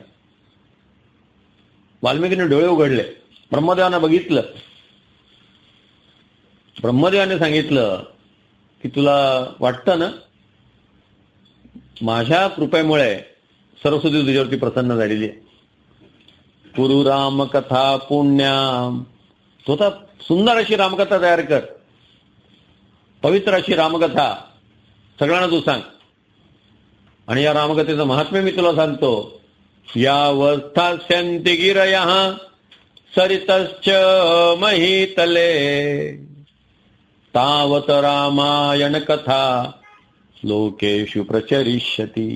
Speaker 1: वाल्मिकीने डोळे उघडले, ब्रह्मदेवांना बघितलं. ब्रह्मदेवाने सांगितलं की तुला वाटतं ना माझ्या कृपेमुळे सरस्वती तुझ्यावरती प्रसन्न झालेली आहे. कुरु राम कथा पुण्याम, तो आता सुंदर अशी रामकथा तयार कर, पवित्र अशी रामकथा सगळ्यांना तू सांग. आणि या रामकथेचं महात्म्य मी तुला सांगतो. यावस्थास्यन्ति गिरयः सरितश्च महीतले तावत रामायण कथा लोकेषु प्रचरिष्यति.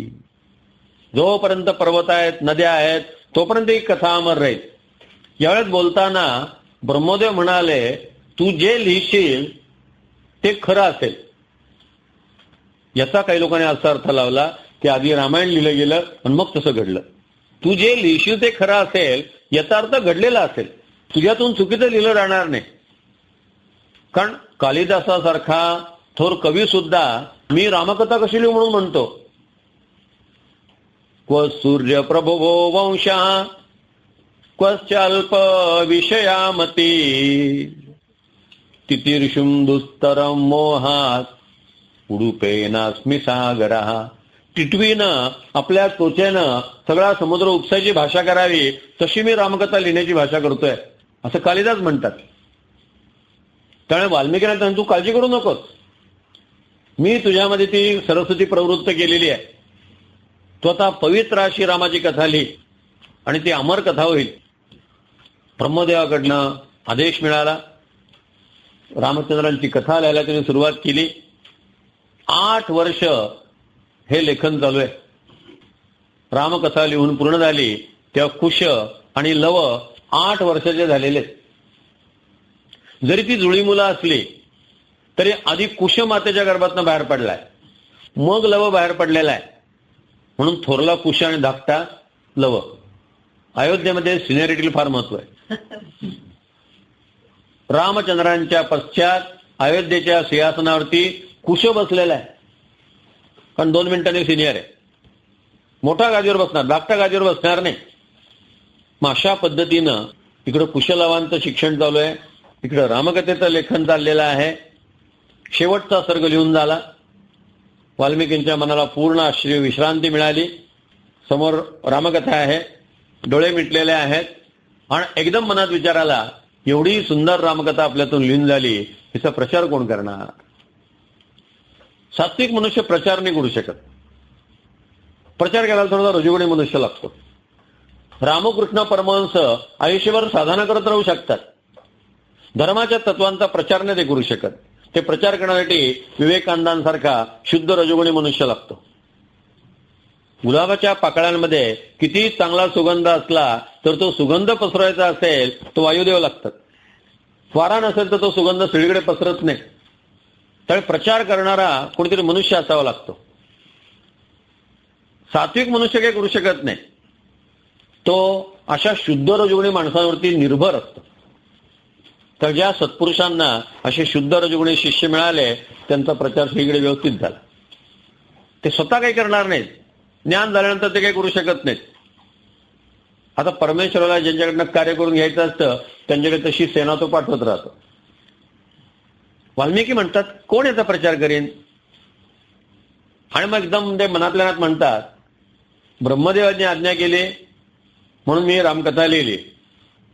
Speaker 1: जोपर्यंत पर्वत आहेत, नद्या आहेत, तोपर्यंत ही कथा अमर राहील. यावेळेस बोलताना ब्रह्मदेव म्हणाले तू जे लिहिशील ते खरं असेल. याचा काही लोकांनी असा अर्थ लावला की आधी रामायण लिहिलं गेलं आणि मग तसं घडलं. तू जे लिहिशील ते खरं असेल याचा अर्थ घडलेला असेल, तुझ्यातून चुकीचं लिहिलं राहणार नाही. कारण कालिदासासारखा थोर कवी सुद्धा मी रामकथा कशी लिहू म्हणून म्हणतो. क्व सूर्य प्रभवो वंशः क्वश्चाल्प विषयामती तितीर्षुम दुस्तरम मोहात उडुपेनास्मि सागरः. टिटवीनं आपल्या त्वचेनं सगळा समुद्र उपसायची भाषा करावी तशी मी रामकथा लिहिण्याची भाषा करतोय असं कालिदास म्हणतात. त्यामुळे वाल्मिकीने तू काळजी करू नकोस, मी तुझ्यामध्ये ती सरस्वती प्रवृत्त केलेली आहे. तू आता पवित्र अशी रामाची कथा लिही आणि ती अमर कथा होईल. ब्रह्मदेवाकडनं आदेश मिळाला. रामचंद्रांची कथा लिहायला त्यांनी सुरुवात केली. 8 वर्ष हे लेखन चालू आहे. रामकथा लिहून पूर्ण झाली तेव्हा कुश आणि लव 8 वर्षाचे झालेले. जरी ती जुळी मुलं असली तरी आधी कुश मातेच्या गर्भातनं बाहेर पडलाय, मग लव बाहेर पडलेला आहे. म्हणून थोरला कुश आणि धाकटा लव. अयोध्येमध्ये सिनियरिटीला फार महत्व आहे. रामचंद्रांच्या पश्चात अयोध्येच्या सिंहासनावरती कुश बसलेला आहे, कारण 2 मिनिटांनी सिनियर आहे. मोठा गादीवर बसणार, धाकटा गादीवर बसणार नाही. मग अशा पद्धतीनं इकडं कुशलवांचं शिक्षण चालू आहे, इकडं रामकथेचं लेखन चाललेलं आहे. शेवटचा सर्ग लिहून झाला. वाल्मिकींच्या मनाला पूर्ण आश्चर्य विश्रांती मिळाली. समोर रामकथा आहे, डोळे मिटलेले आहेत आणि एकदम मनात विचार आला, एवढी सुंदर रामकथा आपल्यातून लिहून झाली, हिचा प्रचार कोण करणार? सात्विक मनुष्य प्रचार नाही करू शकत. प्रचार करायला थोडासा रजोगुणी मनुष्य लागतो. रामकृष्ण परमहंस आयुष्यभर साधना करत राहू शकतात. धर्माच्या तत्वांचा प्रचार नाही ते करू शकत. ते प्रचार करण्यासाठी विवेकानंदांसारखा शुद्ध रजोगुणी मनुष्य लागतो. गुलाबाच्या पाकळ्यांमध्ये किती चांगला सुगंध असला तर तो सुगंध पसरवायचा असेल तो वायुदेव लागतात. वारा नसेल तर तो सुगंध सगळीकडे पसरत नाही. त्यामुळे प्रचार करणारा कोणीतरी मनुष्य असावा लागतो. सात्विक मनुष्य काही करू शकत नाही. तो अशा शुद्ध रजोगुणी माणसांवरती निर्भर असतो. तर ज्या सत्पुरुषांना असे शुद्ध रजोगुणी शिष्य मिळाले त्यांचा प्रचार सगळीकडे व्यवस्थित झाला. ते स्वतः काही करणार नाहीत. ज्ञान झाल्यानंतर ते काही करू शकत नाहीत. आता परमेश्वराला ज्यांच्याकडनं कार्य करून घ्यायचं असतं त्यांच्याकडे तशी सेना तो पाठवत राहतो. वाल्मिकी म्हणतात कोण याचा प्रचार करेन? आणि मग एकदम ते मनातल्या मनात म्हणतात ब्रह्मदेवांनी आज्ञा केली म्हणून मी रामकथा लिहिली.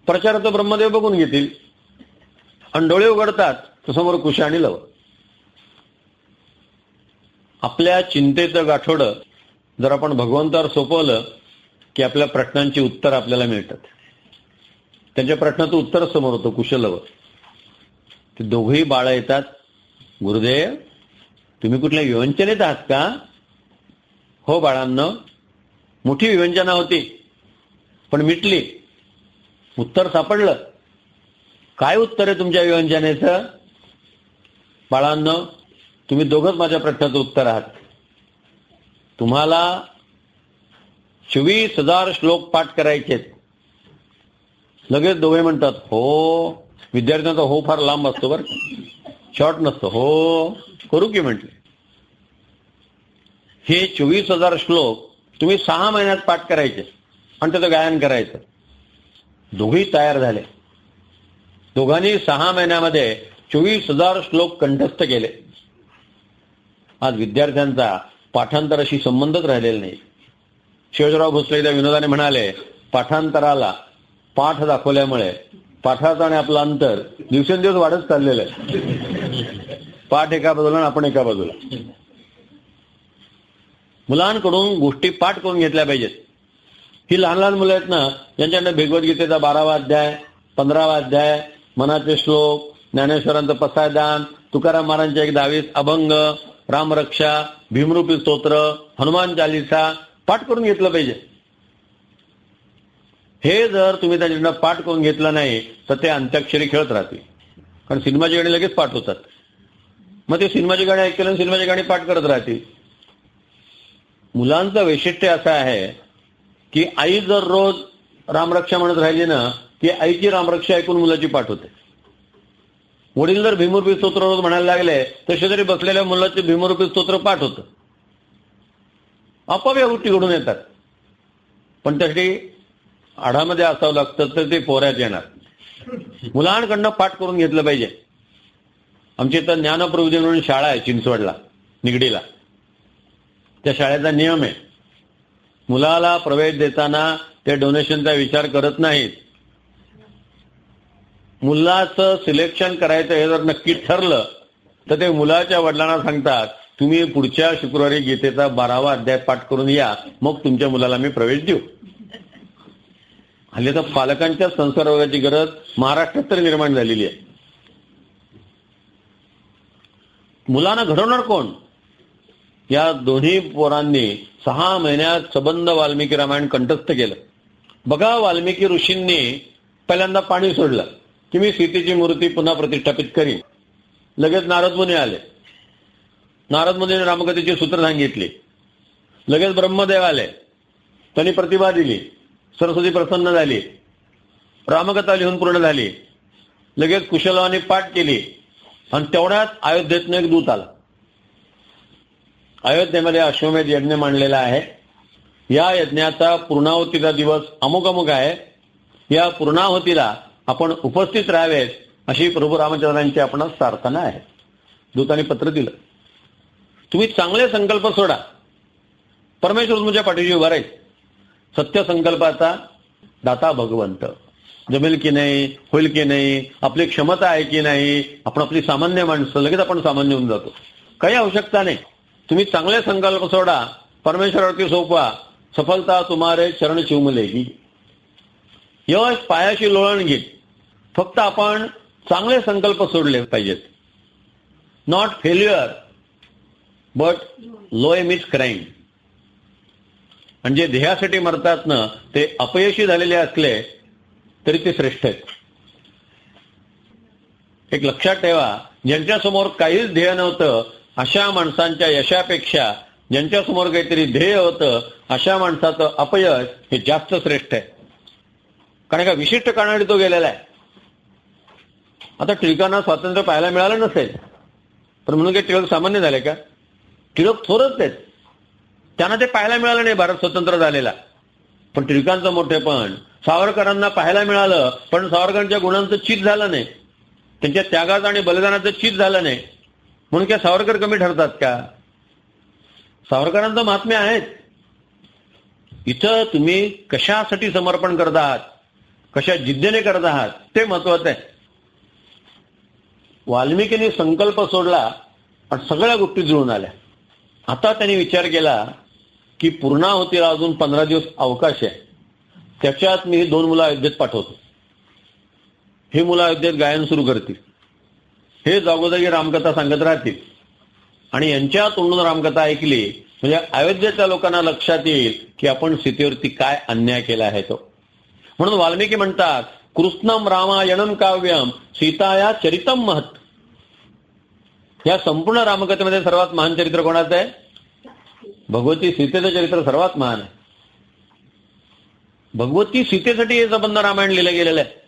Speaker 1: प्रचार तो ब्रह्मदेव बघून घेतील. आणि डोळे उघडतात तर समोर कुश आणि लव. आपल्या चिंतेचं गाठोडं जर आपण भगवंतावर सोपवलं की आपल्या प्रश्नांची उत्तर आपल्याला मिळतात. त्यांच्या प्रश्नाचं उत्तर समोर होतं कुश लव. ते दोघंही बाळं येतात. गुरुदेव तुम्ही कुठल्या विवंचनेत आहात का? हो बाळांनो, मोठी विवंचना होती पण मिटली. उत्तर सापडलं. काय उत्तर आहे तुमच्या विवंचनेचं? बाळांनो तुम्ही दोघंच माझ्या प्रश्नाचं उत्तर आहात. तुम्हाला 24,000 श्लोक पाठ करायचे. लगेच दोघे म्हणतात हो. विद्यार्थ्यांचा हो फार लांब असतो बरं, शॉर्ट नसतो. हो करू की म्हटले. हे 24,000 श्लोक तुम्ही 6 महिन्यात पाठ करायचे आणि त्याचं गायन करायचं. दोघेही तयार झाले. दोघांनी 6 महिन्यामध्ये 24,000 श्लोक कंठस्थ केले. आज विद्यार्थ्यांचा पाठांतराशी संबंधच राहिलेला नाही. शिवाजीराव भोसले त्या विनोदाने म्हणाले पाठांतराला पाठ दाखवल्यामुळे पाठाचं आणि आपलं अंतर दिवसेंदिवस वाढत चाललेलं आहे. पाठ एका बाजूला आणि आपण एका बाजूला. मुलांकडून गोष्टी पाठ करून घेतल्या पाहिजेत. ही लहान लहान मुलं आहेत ना, ज्यांच्याकडे भगवद्गीतेचा 12वा अध्याय, 15वा अध्याय, मनाचे श्लोक, ज्ञानेश्वरांचं पसायदान, तुकाराम महाराजांचे 22 अभंग, रामरक्षा, भीमरूपी स्तोत्र, हनुमान चालीसा पाठ करून घेतलं पाहिजे. हे जर तुम्ही त्यांच्याकडनं पाठ करून घेतलं नाही तर ते अंत्याक्षरी खेळत राहतील. कारण सिनेमाची गाणी लगेच पाठ होतात. मग ते सिनेमाची गाणी ऐकलं आणि सिनेमाची गाणी पाठ करत राहतील. मुलांचं वैशिष्ट्य असं आहे की आई जर रोज रामरक्षा म्हणत राहिली ना की आईची रामरक्षा ऐकून मुलाची पाठ होते. वडील जर भीमरूपी स्तोत्र रोज म्हणायला लागले तर शेजारी बसलेल्या मुलाचे भीमरूपी स्तोत्र पाठ होतं. आपोआप या गोष्टी घडून येतात. पण त्यासाठी आढामध्ये असावं लागतं तर ते पोऱ्यात येणार. मुलांकडनं पाठ करून घेतलं पाहिजे. आमच्या इथं ज्ञानप्रबोधिनी म्हणून शाळा आहे चिंचवडला, निगडीला. त्या शाळेचा नियम आहे, मुलाला प्रवेश देताना ते डोनेशनचा विचार करत नाहीत. मुलाचं सिलेक्शन करायचं हे जर नक्की ठरलं तर ते मुलाच्या वडिलांना सांगतात, तुम्ही पुढच्या शुक्रवारी गीतेचा 12वा अध्याय पाठ करून या, मग तुमच्या मुलाला मी प्रवेश देऊ. हल्ली तर पालकांच्या संस्कार वर्गाची गरज महाराष्ट्रात तरी निर्माण झालेली आहे. मुलांना घडवणार कोण? या दोन्ही पोरांनी 6 महिन्यात सबंध वाल्मिकी रामायण कंठस्थ केलं. बघा, वाल्मिकी ऋषींनी पहिल्यांदा पाणी सोडलं की मी सीतेची मूर्ती पुन्हा प्रतिष्ठापित करीन. लगेच नारद मुनी आले. नारद मुनीने रामकथेची सूत्र सांगितली. लगेच ब्रह्मदेव आले, त्यांनी प्रतिभा दिली. सरस्वती प्रसन्न झाली, रामकथा लिहून पूर्ण झाली. लगेच कुशलवानी पाठ केली आणि तेवढ्यात अयोध्येतनं एक दूत आला. अयोध्येमध्ये अश्वमेध यज्ञ मांडलेला आहे. या यज्ञाचा पूर्णाहुतीचा दिवस अमुक अमुक आहे. या पूर्णाहुतीला आपण उपस्थित राहावेत अशी प्रभू रामचंद्रांची आपणास प्रार्थना आहे. दूतांनी पत्र दिलं, तुम्ही चांगले संकल्प सोडा, परमेश्वर तुमच्या पाठीशी उभा राहील. सत्य संकल्पाचा दाता भगवंत. जमेल की नाही, होईल की नाही, आपली क्षमता आहे की नाही, आपण आपली सामान्य माणसं, लगेच आपण सामान्य होऊन जातो. काही आवश्यकता नाही. तुम्ही चांगले संकल्प सोडा, परमेश्वरावरती सोपवा, सफलता तुम्हारे चरण चिवमलेगी. यश पायाशी लोळण घेईल. फक्त आपण चांगले संकल्प सोडले पाहिजेत. Not failure but low aim is crime. म्हणजे ध्येयासाठी मरतात ना, ते अपयशी झालेले असले तरी ते श्रेष्ठ आहेत. एक लक्षात ठेवा, ज्यांच्यासमोर काहीच ध्येय नव्हतं अशा माणसांच्या यशापेक्षा ज्यांच्यासमोर काहीतरी ध्येय होतं अशा माणसाचं अपयश हे जास्त श्रेष्ठ आहे. कारण एका विशिष्ट कारणासाठी तो गेलेला आहे. आता टिळकांना स्वातंत्र्य पाहायला मिळालं नसेल, पण म्हणून काही टिळक सामान्य झाले का? टिळक थोरच आहेत, त्यांना ते पाहायला मिळालं नाही भारत स्वतंत्र झालेला. पण टिळकांचं मोठेपण सावरकरांना पाहायला मिळालं, पण सावरकरांच्या गुणांचं चित झालं नाही, त्यांच्या त्यागाचं आणि बलिदानाचं चित झालं नाही. म्हणून काय सावरकर कमी ठरतात का? सावरकरांचं महात्म्य आहेत. इथं तुम्ही कशासाठी समर्पण करत आहात, कशा जिद्दीने करत आहात, ते महत्वाचं आहे. वाल्मिकीने संकल्प सोडला आणि सगळ्या गोष्टी जुळून आल्या. आता त्यांनी विचार केला की पूर्णाहुतीला अजून 15 दिवस अवकाश आहे, त्याच्यात मी 2 मुलं अयोध्येत पाठवतो. हे मुलं अयोध्येत गायन सुरू करतील, हे जागोजागी रामकथा सांगत राहतील आणि यांच्या तोंडून रामकथा ऐकली म्हणजे अयोध्येच्या लोकांना लक्षात येईल की आपण सीतेवरती काय अन्याय केला आहे तो. म्हणून वाल्मिकी म्हणतात, कृष्णम रामायणम काव्यम सीताया चरितम महत्. या संपूर्ण रामकथेमध्ये सर्वात महान चरित्र कोणाचं आहे? भगवती सीतेचं चरित्र सर्वात महान आहे. भगवती सीतेसाठी हे संबंध रामायण लिहिलं गेलेलं आहे.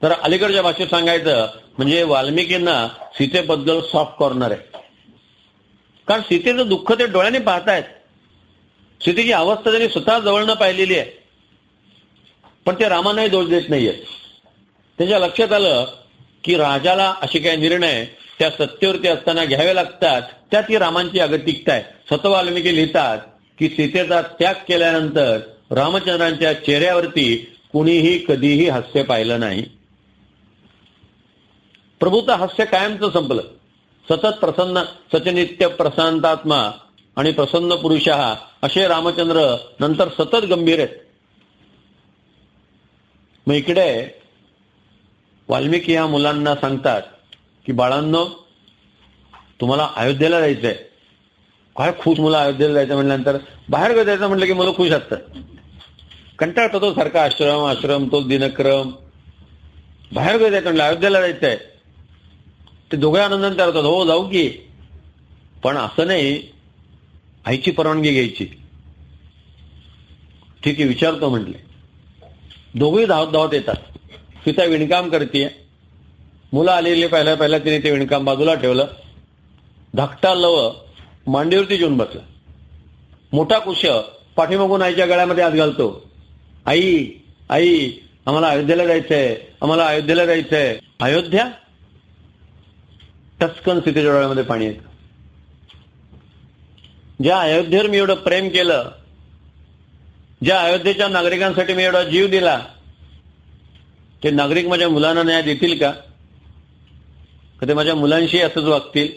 Speaker 1: तर अलीकडच्या भाषेत सांगायचं म्हणजे वाल्मिकींना सीतेबद्दल सॉफ्ट कॉर्नर आहे. कारण सीतेचं दुःख ते डोळ्याने पाहतायत. सीतेची अवस्था त्यांनी स्वतः जवळनं पाहिलेली आहे, पण ते रामांनाही दोष देत नाहीयेत. त्यांच्या लक्षात आलं की राजाला असे काही निर्णय त्या सत्तेवरती असताना घ्यावे लागतात, त्यात ही रामांची अगतिकता आहे. स्वतः वाल्मिकी लिहितात की सीतेचा त्याग केल्यानंतर रामचंद्रांच्या चेहऱ्यावरती कुणीही कधीही हास्य पाहिलं नाही. प्रभूचं हास्य कायमचं संपलं. सतत प्रसन्न सचनित्य प्रशांतात्मा आणि प्रसन्न पुरुषः असे रामचंद्र नंतर सतत गंभीर आहेत. मग इकडे वाल्मिकी या मुलांना सांगतात की बाळांनो, तुम्हाला अयोध्येला जायचंय. काय खुश मुलं अयोध्येला जायचं म्हटल्यानंतर, बाहेर जायचं म्हटलं की मुलं खुश असतात. कंटाळतो तो सारखा आश्रम आश्रम, तो दिनक्रम. बाहेर जायचं म्हटलं अयोध्येला जायचंय, ते दोघे आनंदाने तयार होतात. हो जाऊ की, पण असं नाही, आईची परवानगी घ्यायची. ठीक आहे विचारतो म्हटले. दोघेही धावत धावत येतात. सीता विणकाम करते. मुलं आलेली पहिल्या तिने ते विणकाम बाजूला ठेवलं. धाकटा लव मांडीवरती येऊन बसला. मोठा कुश पाठीमागून आईच्या गळ्यामध्ये हात घालतो. आई आई, आम्हाला अयोध्येला जायचंय, आम्हाला अयोध्येला जायचंय. अयोध्या? टचकन सीतेच्या डोळ्यामध्ये पाणी येतं. ज्या अयोध्येवर मी एवढं प्रेम केलं, ज्या अयोध्येच्या नागरिकांसाठी मी एवढा जीव दिला, ते नागरिक माझ्या मुलांना न्याय देतील का? ते माझ्या मुलांशी असंच वागतील?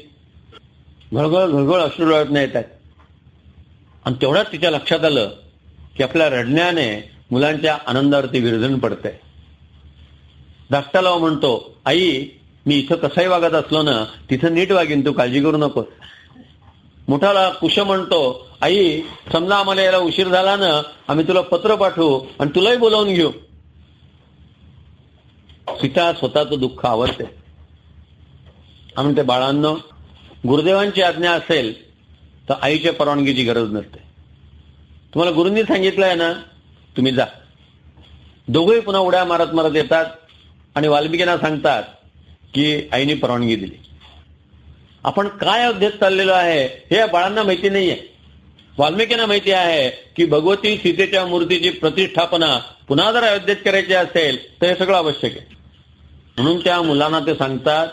Speaker 1: घळघळ घळघळ अश्रू डोळ्यातनं येत आहेत. आणि तेवढ्याच तिच्या लक्षात आलं की आपल्या रडण्याने मुलांच्या आनंदावरती विरजण पडतंय. धाकटा लावा म्हणतो, आई मी इथं कसाही वागत असलो ना, तिथं नीट वागीन, तू काळजी करू नको. मोठाला कुश म्हणतो, आई समजा आम्हाला यायला उशीर झाला ना, आम्ही तुला पत्र पाठवू आणि तुलाही बोलावून घेऊ. सीता स्वतःचं दुःख आवडते. आम्ही ते बाळांनो, गुरुदेवांची आज्ञा असेल तर आईच्या परवानगीची गरज नसते. तुम्हाला गुरूंनी सांगितलंय ना, तुम्ही जा. दोघेही पुन्हा उड्या मारत मारत येतात आणि वाल्मिकींना सांगतात की आईने परवानगी दिली. आपण काय अध्येत चाललेलो आहे हे या बाळांना माहिती नाहीये. वाल्मिकींना माहिती आहे की भगवती सीतेच्या मूर्तीची प्रतिष्ठापना पुन्हा जर अयोध्येत करायची असेल तर हे सगळं आवश्यक आहे. म्हणून त्या मुलांना ते सांगतात,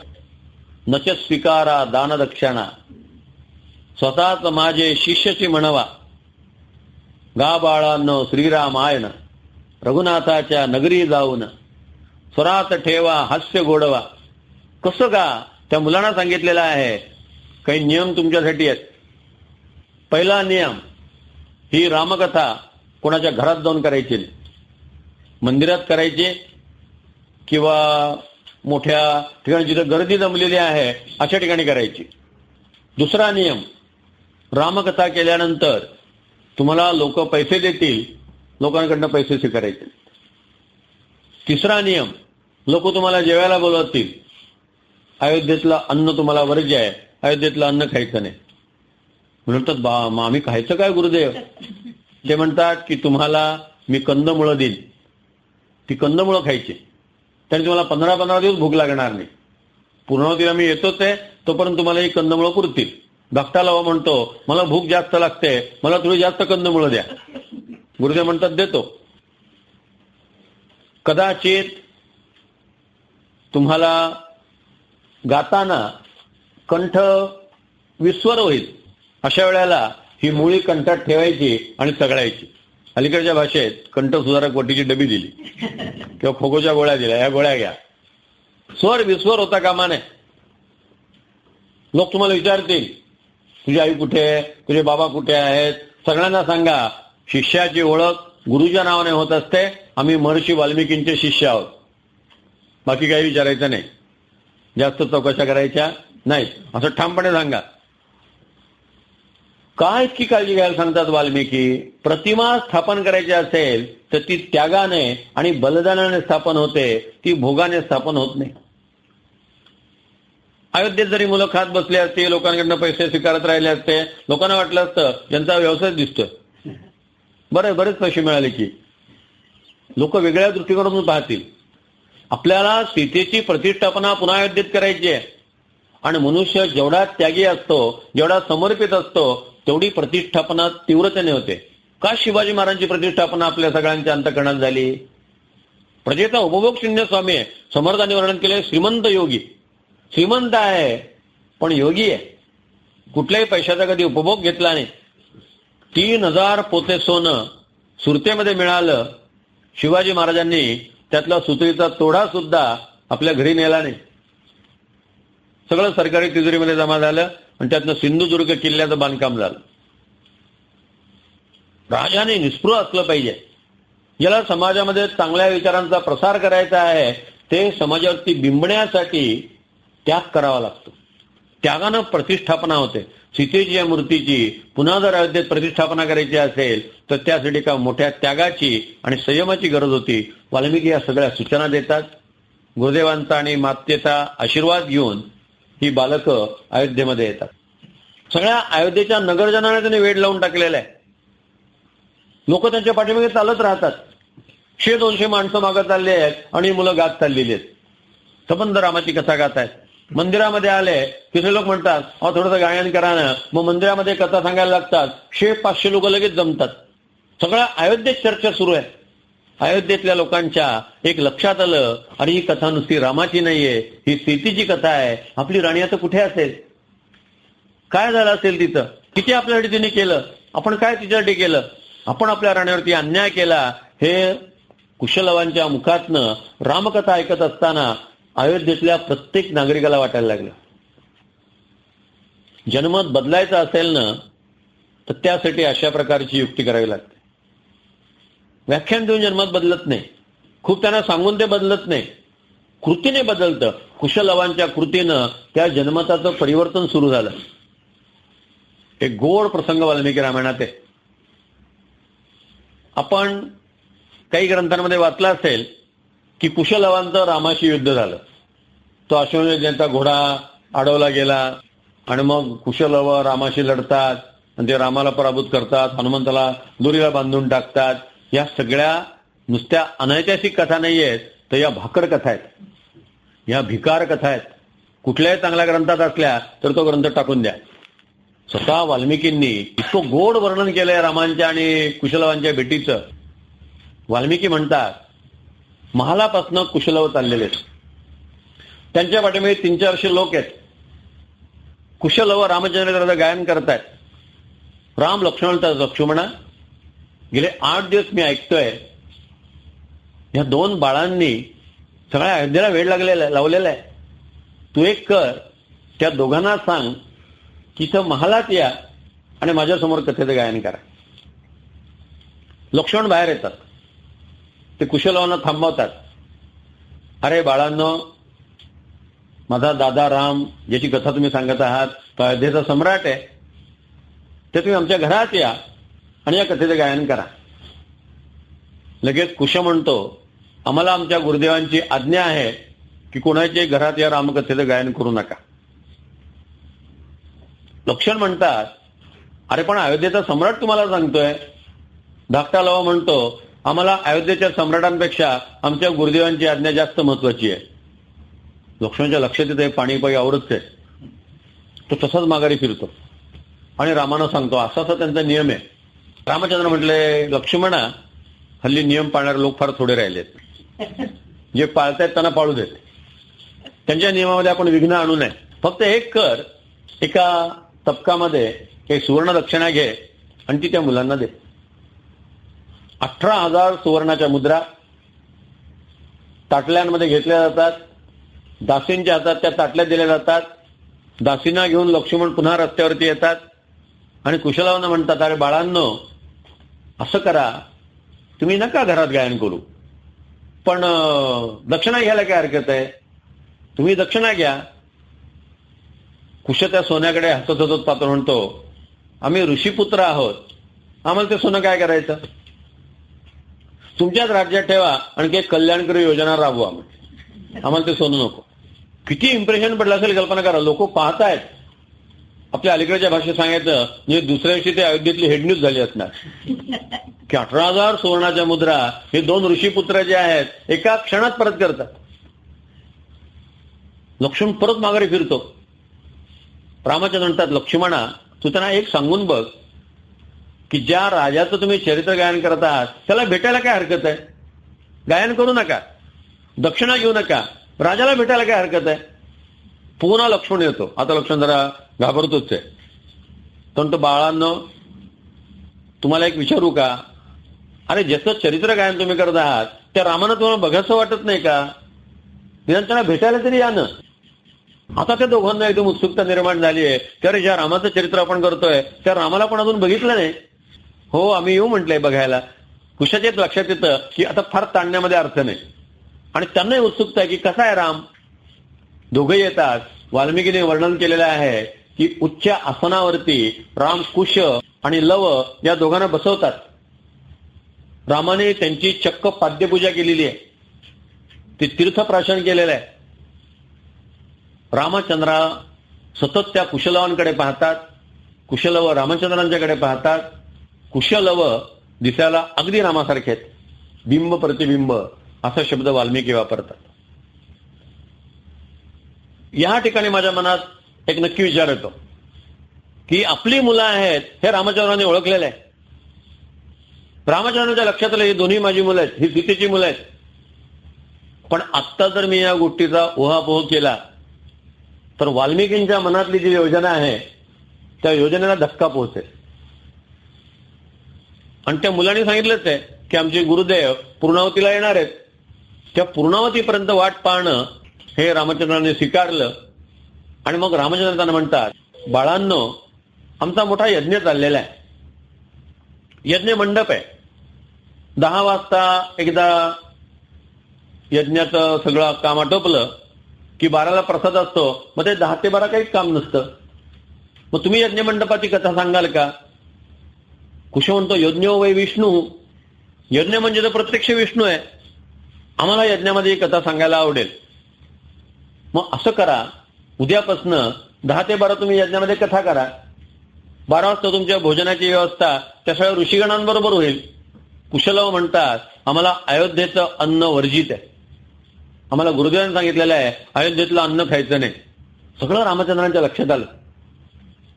Speaker 1: नच स्वीकारा दानदक्षिणा, स्वतःच माझे शिष्यची म्हणवा. गा बाळांनो श्रीरामायण, रघुनाथाच्या नगरी जाऊन स्वरात ठेवा हास्य गोडवा. कसं का? त्या मुलांना सांगितलेलं आहे. काही नियम तुमच्यासाठी आहेत. पहिला नियम, ही रामकथा कोणाच्या घरात जाऊन करायची नाही. मंदिरात करायची किंवा मोठ्या ठिकाणी जिथं गर्दी जमलेली आहे अशा ठिकाणी करायची. दुसरा नियम, रामकथा केल्यानंतर तुम्हाला लोक पैसे देतील, लोकांकडनं पैसे स्वीकारायचे. तिसरा नियम, लोक तुम्हाला जेवायला बोलवतील, अयोध्येतलं अन्न तुम्हाला वर्ज्य आहे, अयोध्येतलं अन्न खायचं नाही. म्हणतात मग आम्ही खायचं काय गुरुदेव? ते म्हणतात की तुम्हाला मी कंदमुळं देईन, ती कंदमुळं खायची. त्याने तुम्हाला 15-15 दिवस भूक लागणार नाही. पूर्णावतीला मी येतोच आहे तोपर्यंत तुम्हाला ही कंदमुळं पुरतील. धाकटा लावा म्हणतो, मला भूक जास्त लागते, मला थोडी जास्त कंदमुळं द्या. गुरुदेव म्हणतात देतो. कदाचित तुम्हाला गाताना कंठ विस्वर होईल, अशा वेळेला ही मुळी कंठात ठेवायची आणि चगळायची. अलीकडच्या भाषेत कंठ सुधारक वटीची डबी दिली किंवा खोकोच्या गोळ्या दिल्या, या गोळ्या घ्या. स्वर विस्वर होता कामा नये. लोक तुम्हाला विचारतील, तुझी आई कुठे आहे, तुझे बाबा कुठे आहेत? सगळ्यांना सांगा, शिष्याची ओळख गुरुच्या नावाने होत असते. आम्ही महर्षी वाल्मिकींचे शिष्य आहोत. बाकी काही विचारायचं नाही, जास्त चौकशा करायच्या नाहीत, असं ठामपणे सांगा. काय इतकी काळजी घ्यायला सांगतात वाल्मिकी? प्रतिमा स्थापन करायची असेल तर ती त्यागाने आणि बलिदानाने स्थापन होते, ती भोगाने स्थापन होत नाही. अयोध्येत जरी मुलं खात बसले असते, लोकांकडनं पैसे स्वीकारत राहिले असते, लोकांना वाटलं असतं यांचा व्यवसाय दिसतोय, बरेच पैसे मिळाले की लोक वेगळ्या दृष्टिकोनातून पाहतील. आपल्याला सीतेची प्रतिष्ठापना पुन्हा अयोध्येत करायची आहे. आणि मनुष्य जेवढा त्यागी असतो, जेवढा समर्पित असतो, तेवढी प्रतिष्ठापना तीव्रतेने होते. का शिवाजी महाराजांची प्रतिष्ठापना आपल्या सगळ्यांच्या अंतःकरणात झाली? प्रजेचा उपभोग शून्य स्वामी आहे. समर्थांनी वर्णन केले, श्रीमंत योगी. श्रीमंत आहे पण योगी आहे. कुठल्याही पैशाचा कधी उपभोग घेतला नाही. 3000 पोते सोनं सुरतेमध्ये मिळालं. शिवाजी महाराजांनी त्यातला सुतळीचा तोडा सुद्धा आपल्या घरी नेला नाही. सगळं सरकारी तिजोरीमध्ये जमा झालं आणि त्यातनं सिंधुदुर्ग किल्ल्याचं बांधकाम झालं. राजाने निस्पृह असलं पाहिजे. ज्याला समाजामध्ये चांगल्या विचारांचा प्रसार करायचा आहे ते समाजावरती बिंबण्यासाठी त्याग करावा लागतो. त्यागानं प्रतिष्ठापना होते. सीतेची या मूर्तीची पुन्हा जर अयोध्येत प्रतिष्ठापना करायची असेल तर त्यासाठी का मोठ्या त्यागाची आणि संयमाची गरज होती. वाल्मिकी या सगळ्या सूचना देतात. गुरुदेवांचा आणि मातेचा आशीर्वाद घेऊन ही बालकं अयोध्येमध्ये येतात. सगळ्या अयोध्येच्या नगरजनाने त्यांनी वेड लावून टाकलेला आहे. लोक त्यांच्या पाठीमागे चालत राहतात. 100-200 माणसं मागत चालली आहेत आणि मुलं गात चाललेली आहेत. सबंध रामाची कथा गात आहेत. मंदिरामध्ये आले तिथे लोक म्हणतात, अहो थोडंसं गायन करा ना. मग मंदिरामध्ये कथा सांगायला लागतात. 100-500 लोक लगेच जमतात. सगळ्या अयोध्येत चर्चा सुरू आहे. अयोध्येतल्या लोकांच्या एक लक्षात आलं, आणि ही कथा नुसती रामाची नाहीये, ही सीतेची कथा आहे. आपली राणी आता कुठे असेल, काय झालं असेल तिचं, किती आपल्यासाठी तिने केलं, आपण काय तिच्यासाठी केलं, आपण आपल्या राणीवरती अन्याय केला. हे कुशलवांच्या मुखातनं रामकथा ऐकत असताना अयोध्येतल्या प्रत्येक नागरिकाला वाटायला लागलं. जनमत बदलायचं असेल ना, तर त्यासाठी अशा प्रकारची युक्ती करावी लागते. व्याख्यान देऊन जनमत बदलत नाही, खूप त्यांना सांगून ते बदलत नाही, कृतीने बदलतं. कुशलवांच्या कृतीनं त्या जनमताचं परिवर्तन सुरू झालं. एक गोड प्रसंग वाल्मिकी रामायणात आहे. आपण काही ग्रंथांमध्ये वाचलं असेल की कुशलवांचं रामाशी युद्ध झालं. तो अश्वमेधाचा घोडा अडवला गेला, आणि मग कुशलव रामाशी लढतात, आणि ते रामाला पराभूत करतात, हनुमंताला दोरीला बांधून टाकतात. या सगळ्या नुसत्या अनैतिहासिक कथा नाही आहेत, तर या भाकड कथा आहेत, या भिकार कथा आहेत. कुठल्याही चांगल्या ग्रंथात असल्या तर तो ग्रंथ टाकून द्या. स्वतः वाल्मिकींनी इतकं गोड वर्णन केलंय रामांच्या आणि कुशलवांच्या भेटीचं. वाल्मिकी म्हणतात, महालापासून कुशलव चाललेले आहेत, त्यांच्या पाठीमागे 300-400 लोक आहेत. कुशलव रामचंद्राचं गायन करतायत. राम लक्ष्मणा, गेले 8 दिवस मी ऐकतोय, या 2 बाळांनी सगळ्या अयोध्येला वेळ लावलेला आहे. तू एक कर, त्या दोघांना सांग की इथं महालात या आणि माझ्यासमोर कथेचं गायन करा. लक्ष्मण बाहेर येतात, ते कुशलवांना थांबवतात. अरे बाळांनो, माझा दादा राम ज्याची कथा तुम्ही सांगत आहात, तो अयोध्येचा सम्राट आहे, ते तुम्ही आमच्या घरात या आणि या कथेचं गायन करा. लगेच कुश म्हणतो, आम्हाला आमच्या गुरुदेवांची आज्ञा आहे की कोणाच्या घरात या रामकथेचं गायन करू नका. लक्ष्मण म्हणतात, अरे पण अयोध्येचा सम्राट तुम्हाला सांगतोय. धाकटा लवा म्हणतो, आम्हाला अयोध्येच्या सम्राटांपेक्षा आमच्या गुरुदेवांची आज्ञा जास्त महत्वाची आहे. लक्ष्मणच्या लक्षात येते पाणीपाई आवडत आहे. तो तसाच माघारी फिरतो आणि रामानं सांगतो, असा त्यांचा नियम आहे. रामचंद्र म्हटले, लक्ष्मणा, हल्ली नियम पाळणारे लोक फार थोडे राहिलेत, जे पाळतायत त्यांना पाळू देत, त्यांच्या नियमामध्ये आपण विघ्न आणू नये. फक्त एक कर, एका तबकामध्ये काही सुवर्ण दक्षिणा घे आणि ती त्या मुलांना दे. 18,000 सुवर्णाच्या मुद्रा ताटल्यांमध्ये घेतल्या जातात. दासींच्या हातात त्या ताटल्या दिल्या जातात. दासींना घेऊन लक्ष्मण पुन्हा रस्त्यावरती येतात आणि कुशलवांना म्हणतात, अरे बाळांनो, असं करा, तुम्ही नका घरात गायन करू, पण दक्षिणा घ्यायला काय हरकत आहे, तुम्ही दक्षिणा घ्या. कुश त्या सोन्याकडे हसत हसत पाहतो, म्हणतो, आम्ही ऋषीपुत्र आहोत, आम्हाला ते सोनं काय करायचं, तुमच्याच राज्यात ठेवा आणि काही कल्याणकारी योजना राबवा, आम्हाला ते सोनं नको. किती इम्प्रेशन पडलं असेल कल्पना करा. लोक पाहतायत. आपल्या अलीकडच्या भाषेत सांगायचं म्हणजे दुसऱ्या दिवशी ते अयोध्येतली हेड न्यूज झाली असणार की 18,000 सुवर्णाच्या मुद्रा हे 2 ऋषीपुत्र जे आहेत एका क्षणात परत करतात. लक्ष्मण परत माघारी फिरतो. रामाचंद्र म्हणतात, लक्ष्मणा, तू त्यांना एक सांगून बघ की ज्या राजाचं तुम्ही चरित्र गायन करत आहात त्याला भेटायला काय हरकत आहे. गायन करू नका, दक्षिणा घेऊ नका, राजाला भेटायला काय हरकत आहे. पुन्हा लक्ष्मण येतो. आता लक्ष्मण जरा घाबरतोच आहे. पण तो, बाळांनो, तुम्हाला एक विचारू का, अरे ज्याचं चरित्र गायन तुम्ही करत आहात त्या रामानं तुम्हाला बघायचं वाटत नाही का, निदान त्यांना भेटायला तरी या ना. आता त्या दोघांना एकदम उत्सुकता निर्माण झाली आहे की अरे ज्या रामाचं चरित्र आपण करतोय त्या रामाला पण अजून बघितलं नाही. हो, आम्ही येऊ म्हटलंय बघायला. कुशाच्या लक्षात येतं की आता फार ताणण्यामध्ये अर्थ नाही आणि त्यांनाही उत्सुकता आहे की कसा आहे राम. दोघे येतात. वाल्मिकीने वर्णन केलेलं आहे की उच्च आसनावरती राम कुश आणि लव या दोघांना बसवतात. रामाने त्यांची चक्क पाद्यपूजा केलेली आहे. ते तीर्थप्राशन केलेलं आहे. रामचंद्रा सतत त्या कुशलवांकडे पाहतात. कुशलव रामचंद्रांच्याकडे पाहतात. कुशलव दिसायला अगदी रामासारखे आहेत. बिंब प्रतिबिंब असा शब्द वाल्मिकी वापरतात. या ठिकाणी माझ्या मनात एक नक्की विचार येतो की आपली मुलं आहेत हे रामचंद्रांनी ओळखलेलं आहे. रामचंद्राच्या लक्षात आलं ही दोन्ही माझी मुलं आहेत, ही सीतेची मुलं आहेत. पण आत्ता जर मी या गोष्टीचा उहापोह केला तर वाल्मिकींच्या मनातली जी योजना आहे त्या योजनेला धक्का पोहोचेल. आणि त्या मुलांनी सांगितलंच आहे की आमचे गुरुदेव पूर्णावतीला येणार आहेत. त्या पूर्णावतीपर्यंत वाट पाहणं हे रामचंद्राने स्वीकारलं. आणि मग रामचंद्र त्यांना म्हणतात, बाळांनो, आमचा मोठा यज्ञ चाललेला आहे, यज्ञ मंडप आहे. 10 वाजता एकदा यज्ञाचं सगळं काम आटोपलं की 12ला प्रसाद असतो. मग ते 10 ते 12 काहीच काम नसतं. मग तुम्ही यज्ञ मंडपाची कथा सांगाल का? कुश म्हणतो, यज्ञो वै विष्णू, यज्ञ म्हणजे तर प्रत्यक्ष विष्णू आहे, आम्हाला यज्ञामध्ये ही कथा सांगायला आवडेल. मग असं करा, उद्यापासनं 10 ते 12 तुम्ही यज्ञामध्ये कथा करा. 12 वाजता तुमच्या भोजनाची व्यवस्था त्या सगळ्या ऋषीगणांबरोबर होईल. कुशलव म्हणतात, आम्हाला अयोध्येचं अन्न वर्जित आहे, आम्हाला गुरुदेवांनी सांगितलेलं आहे अयोध्येतलं अन्न खायचं नाही. सगळं रामचंद्रांच्या लक्षात आलं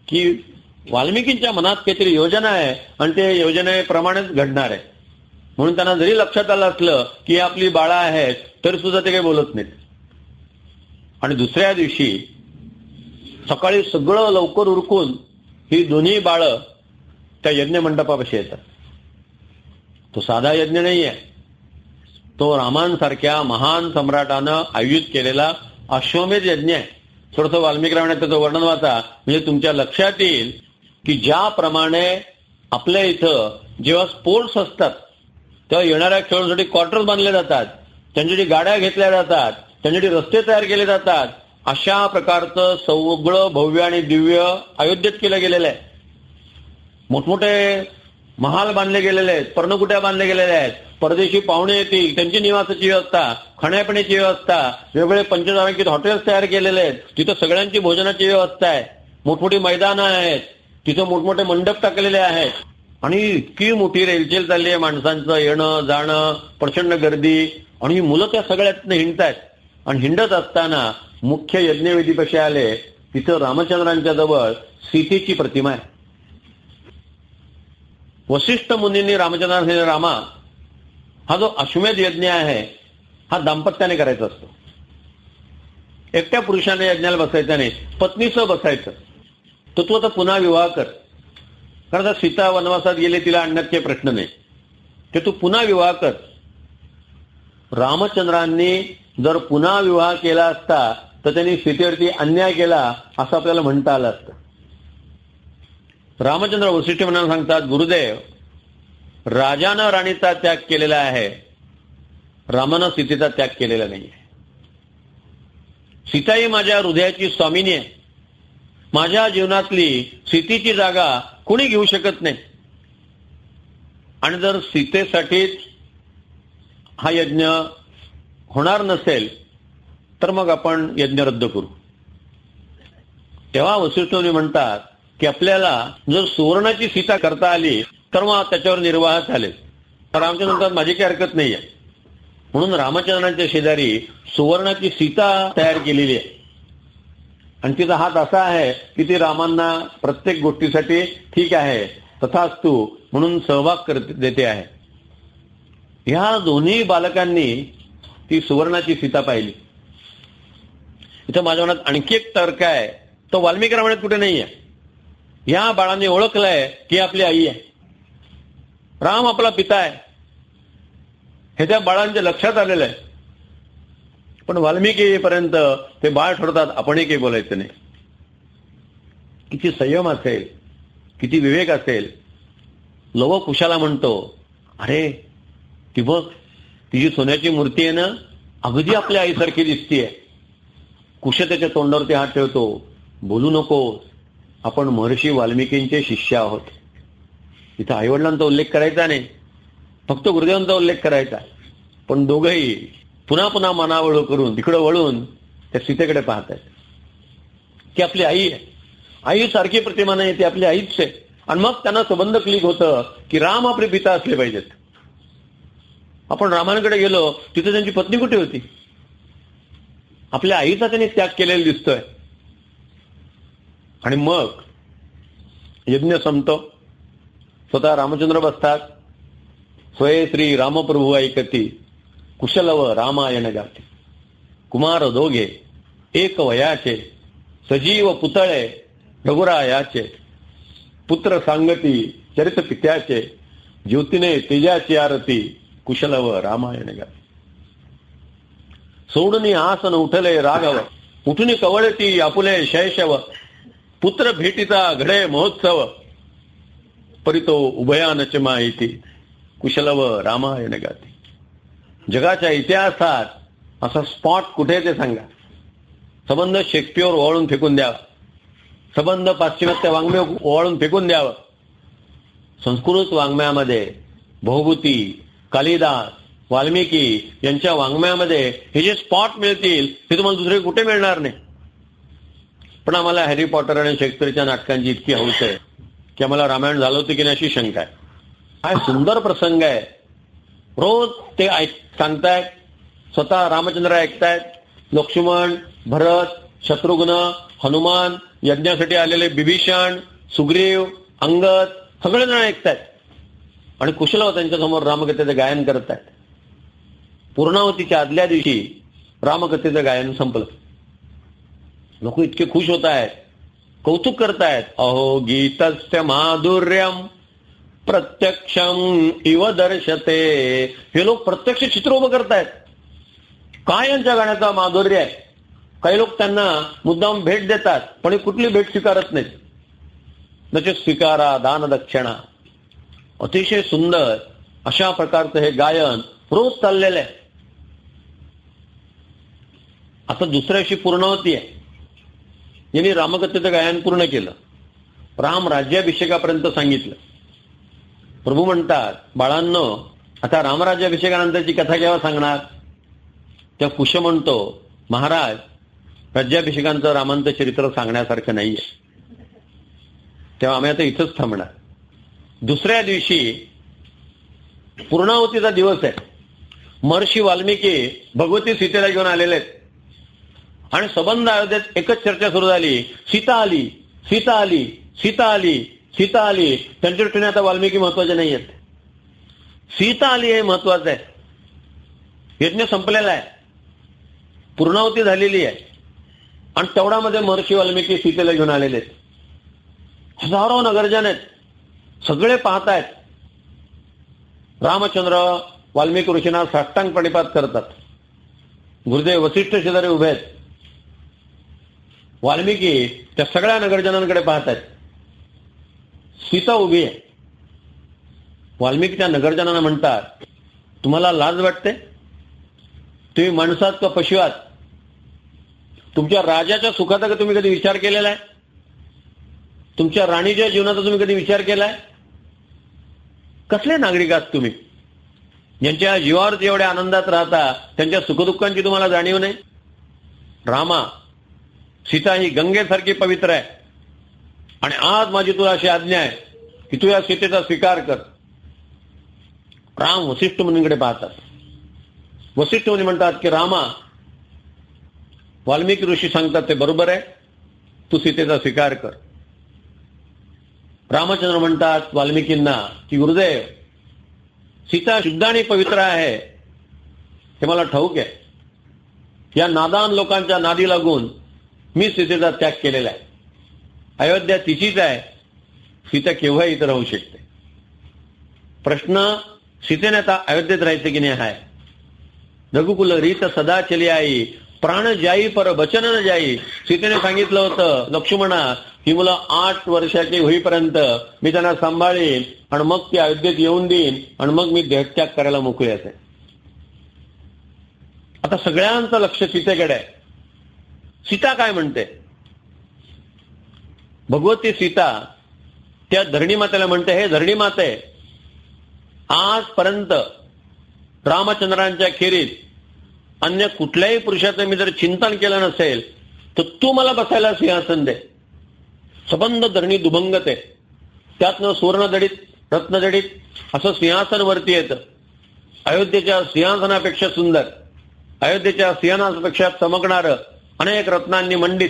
Speaker 1: की वाल्मिकींच्या मनात काहीतरी योजना आहे आणि ते योजनेप्रमाणेच घडणार आहे. म्हणून त्यांना जरी लक्षात आलं असलं की आपली बाळा आहेत तरी सुद्धा ते काही बोलत नाहीत. आणि दुसऱ्या दिवशी सकाळी सगळं लवकर उरकून ही दोन्ही बाळं त्या यज्ञ मंडपापाशी येतात. तो साधा यज्ञ नाही आहे, तो रामांसारख्या महान सम्राटानं आयोजित केलेला अश्वमेध यज्ञ आहे. थोडंसं वाल्मिकी रामायणात त्याचं वर्णन वाचा, म्हणजे तुमच्या लक्षात येईल की ज्याप्रमाणे आपल्या इथं जेव्हा स्पोर्ट्स असतात तेव्हा येणाऱ्या खेळासाठी क्वार्टर्स बांधले जातात, त्यांच्यासाठी गाड्या घेतल्या जातात, त्यांच्यासाठी रस्ते तयार केले जातात, अशा प्रकारचं सगळं भव्य आणि दिव्य अयोध्येत केलं गेलेलं आहे. मोठमोठे महाल बांधले गेलेले आहेत, पर्णकुट्या बांधल्या गेलेल्या आहेत. परदेशी पाहुणे येतील, त्यांची निवासाची व्यवस्था, खाण्यापिण्याची व्यवस्था, वेगवेगळे पंचतारांकित हॉटेल्स तयार केलेले आहेत, तिथं सगळ्यांची भोजनाची व्यवस्था आहे. मोठमोठी मैदानं आहेत, तिथं मोठमोठे मंडप टाकलेले आहेत. आणि इतकी मोठी रेलचेल चालली आहे, माणसांचं येणं जाणं, प्रचंड गर्दी. आणि ही मुलं त्या सगळ्यातनं हिंडतायत. आणि हिंडत असताना मुख्य यज्ञवेदीपाशी आले, तिथं रामचंद्रांच्या जवळ सीतेची प्रतिमा आहे. वसिष्ठ मुनींनी रामचंद्रांना सांगितलं, रामा, हा जो अश्वमेध यज्ञ आहे हा दाम्पत्याने करायचा असतो. एकट्या पुरुषाने यज्ञाला बसायचं नाही, पत्नीसह बसायचं. तर तू आता पुन्हा विवाह कर, कारण आता सीता वनवासात गेले, तिला आणण्यात काही प्रश्न नाही, ते तू पुन्हा विवाह कर. रामचंद्रांनी जर पुन्हा विवाह केला असता तर त्यांनी सीतेवरती अन्याय केला असं आपल्याला म्हणता आलं असतं. रामचंद्र वसिष्ठ मुनींना सांगतात, गुरुदेव, राजानं राणीचा त्याग केलेला आहे, रामानं सीतेचा त्याग केलेला नाही. सीता ही माझ्या हृदयाची स्वामिनी आहे, माझ्या जीवनातली सीतेची जागा कोणी घेऊ शकत नाही. आणि जर सीतेसाठीच हा यज्ञ होणार नसेल तर मग आपण यज्ञ रद्द करू. तेव्हा वसिष्ठ मुनी म्हणतात की आपल्याला जर सुवर्णाची सीता करता आली तर मग त्याच्यावर निर्वाह चालेल. रामचंद्र म्हणतात, माझी काही हरकत नाहीये. म्हणून रामचंद्रांच्या शेजारी सुवर्णाची सीता तयार केलेली आहे. आणि तिचा हात असा आहे की ती रामांना प्रत्येक गोष्टीसाठी ठीक आहे, तथास्तु म्हणून सहभाग देते आहे. ह्या दोन्ही बालकांनी ती सुवर्णाची सीता पाहिली. इथं माझ्या मनात आणखी एक तर्क आहे, तो वाल्मिकी रामायणात कुठे नाहीये. या बाळाने ओळखलंय की आपली आई आहे, राम आपला पिता आहे, हे त्या बाळांच्या लक्षात आलेलं आहे. पण वाल्मिकी येईपर्यंत ते बाळ ठरवतात आपणही काही बोलायचं नाही. किती संयम असेल, किती विवेक असेल. लव कुशाला म्हणतो, अरे ती बघ, तिची सोन्याची मूर्ती आहे ना, अगदी आपल्या आईसारखी दिसतीये. कुश त्याच्या तोंडावरती हात ठेवतो, बोलू नको, आपण महर्षी वाल्मिकींचे शिष्य आहोत. इथं आईवडिलांचा उल्लेख करायचा नाही, फक्त गुरुदेवांचा उल्लेख करायचा. पण दोघंही पुन्हा पुन्हा मनावळ करून तिकडं वळून त्या सीतेकडे पाहत आहेत की आपली आई आहे. आई सारखी प्रतिमा नाही, ती आपली आईच आहे. आणि मग त्यांना संबंध क्लिक होतं की राम आपले पिता असले पाहिजेत. आपण रामांकडे गेलो, तिथे त्यांची पत्नी कुठे होती? आपल्या आईचा त्यांनी त्याग केलेला दिसतोय. आणि मग यज्ञ संपतो. स्वतः रामचंद्र बसतात, स्वये श्री रामप्रभू ऐकती कुशलव रामायण गाती. कुमार दोघे एक वयाचे सजीव पुतळे रघुरायाचे. पुत्र सांगती चरित पित्याचे ज्योतीने तेजाची आरती कुशलव रामायण गाती. सोडून आसन उठले राघव उठून कवळती आपुले शैशव. पुत्र भेटीचा घडे महोत्सव परितो उभयानच माहिती कुशलव रामायण गाती. जगाच्या इतिहासात असा स्पॉट कुठे ते सांगा. संबंध शेक्सपियर ओवाळून फेकून द्यावा. संबंध पाश्चिमात्य वाङ्मय ओवाळून फेकून द्यावं. संस्कृत वाङ्मयामध्ये बहुभूती, कालिदास, वाल्मिकी यांच्या वाङ्मयामध्ये हे जे स्पॉट मिळतील ते तुम्हाला दुसरे कुठे मिळणार नाही. पण आम्हाला हॅरी पॉटर आणि शेक्सपियरच्या नाटकांची इतकी हौस आहे की आम्हाला रामायण झालं होतं की नाही अशी शंका आहे. काय सुंदर प्रसंग आहे. रोज ते सांगतायत, स्वतः रामचंद्र ऐकतायत, लक्ष्मण, भरत, शत्रुघ्न, हनुमान, यज्ञासाठी आलेले बिभीषण, सुग्रीव, अंगद सगळेजण ऐकतायत आणि कुशलव त्यांच्यासमोर रामकथेचं गायन करतायत. पूर्णावतीच्या आदल्या दिवशी रामकथेचं गायन संपलं. लोक इतके खुश होत आहेत, कौतुक करतायत. अहो गीतस्य माधुर्यम प्रत्यक्षम इव दर्शते. हे लोक प्रत्यक्ष चित्र उभं करतायत. काय यांच्या गाण्याचा माधुर्य आहे. काही लोक त्यांना मुद्दाम भेट देतात पण कुठली भेट स्वीकारत नाहीत. त्याचे स्वीकारा दान दक्षिणा. अतिशय सुंदर अशा प्रकारचं हे गायन रोज चाललेलं आहे. आता दुसऱ्या दिवशी पूर्णावती आहे. यांनी रामकथेचं गायन पूर्ण केलं. राम राज्याभिषेकापर्यंत सांगितलं. प्रभू म्हणतात, बाळांनो आता रामराज्याभिषेकानंतरची कथा केव्हा सांगणार. तेव्हा कुश म्हणतो, महाराज राज्याभिषेकांचं रामांचं चरित्र सांगण्यासारखं नाहीये. तेव्हा आम्ही आता इथंच थांबणार. दुसऱ्या दिवशी पूर्णावतीचा दिवस आहे. महर्षी वाल्मिकी भगवती सीतेला घेऊन आलेले आहेत आणि संबंध अयोध्येत एकच चर्चा सुरू झाली. सीता आली, सीता आली, सीता आली, सीता आली. त्यांच्या दृष्टीने आता वाल्मिकी महत्वाचे नाही आहेत. सीता आली हे महत्वाचं आहे. यज्ञ संपलेला आहे, पूर्णावती झालेली आहे आणि तेवढ्यामध्ये महर्षी वाल्मिकी सीतेला घेऊन आलेले आहेत. हजारो नगरजन आहेत, सगळे पाहतायत. रामचंद्र वाल्मिकी ऋषींना साष्टांग प्रणिपात करतात. गुरुदेव वसिष्ठ शेजारी उभे आहेत. वाल्मिकी त्या सगळ्या नगरजनांकडे पाहतायत. सीता उभी आहे. वाल्मिकी त्या नगरजनांना म्हणतात, तुम्हाला लाज वाटते. तुम्ही माणसात का पशु आहात. तुमच्या राजाच्या सुखाचा का तुम्ही कधी विचार केलेला आहे. तुमच्या राणीच्या जीवनाचा तुम्ही कधी विचार केलाय. कसले नागरिक आहात तुम्ही. ज्यांच्या जीवावर एवढ्या आनंदात राहता त्यांच्या सुखदुःखांची तुम्हाला जाणीव नाही. रामा, सीता ही गंगेसारखी पवित्र आहे आणि आज माझी तुला अशी आज्ञा आहे की तू या सीतेचा स्वीकार कर. राम वसिष्ठ मुनींकडे पाहतात. वसिष्ठ मुनी म्हणतात की रामा, वाल्मिकी ऋषी सांगतात ते बरोबर आहे, तू सीतेचा स्वीकार कर. रामचंद्र म्हणतात वाल्मिकींना की गुरुदेव, सीता शुद्ध आणि पवित्र आहे हे मला ठाऊक आहे. या नादान लोकांच्या नादी लागून मी सीतेचा त्याग केलेला आहे. अयोध्या तिचीच आहे. सीता केव्हाही इथं राहू शकते. प्रश्न सीतेने आता अयोध्येत राहायचे की नाही आहे. रघुकुल रीत सदा चली आई प्राण जाई पर वचन न जाई. सीतेने सांगितलं होतं, लक्ष्मणा ही मुलं 8 वर्षाची होईपर्यंत मी त्यांना सांभाळीन आणि मग ती अयोध्येत येऊन देईन आणि मग मी देहत्याग करायला मोकळी असेल. आता सगळ्यांचं लक्ष सीतेकडे आहे. सीता काय म्हणते. भगवती सीता त्या धरणी मातेला म्हणते, हे धरणी माते, आजपर्यंत रामचंद्रांच्या खेरीज अन्य कुठल्याही पुरुषाचं मी जर चिंतन केलं नसेल तर तू मला बसायला सिंहासन दे. सबंध धरणी दुभंगत आहे. त्यातनं सुवर्णजडित रत्नजडित असं सिंहासन वरती येतं. अयोध्येच्या सिंहासनापेक्षा सुंदर, अयोध्येच्या सिंहासनापेक्षा चमकणारं अनेक रत्नांनी मंडित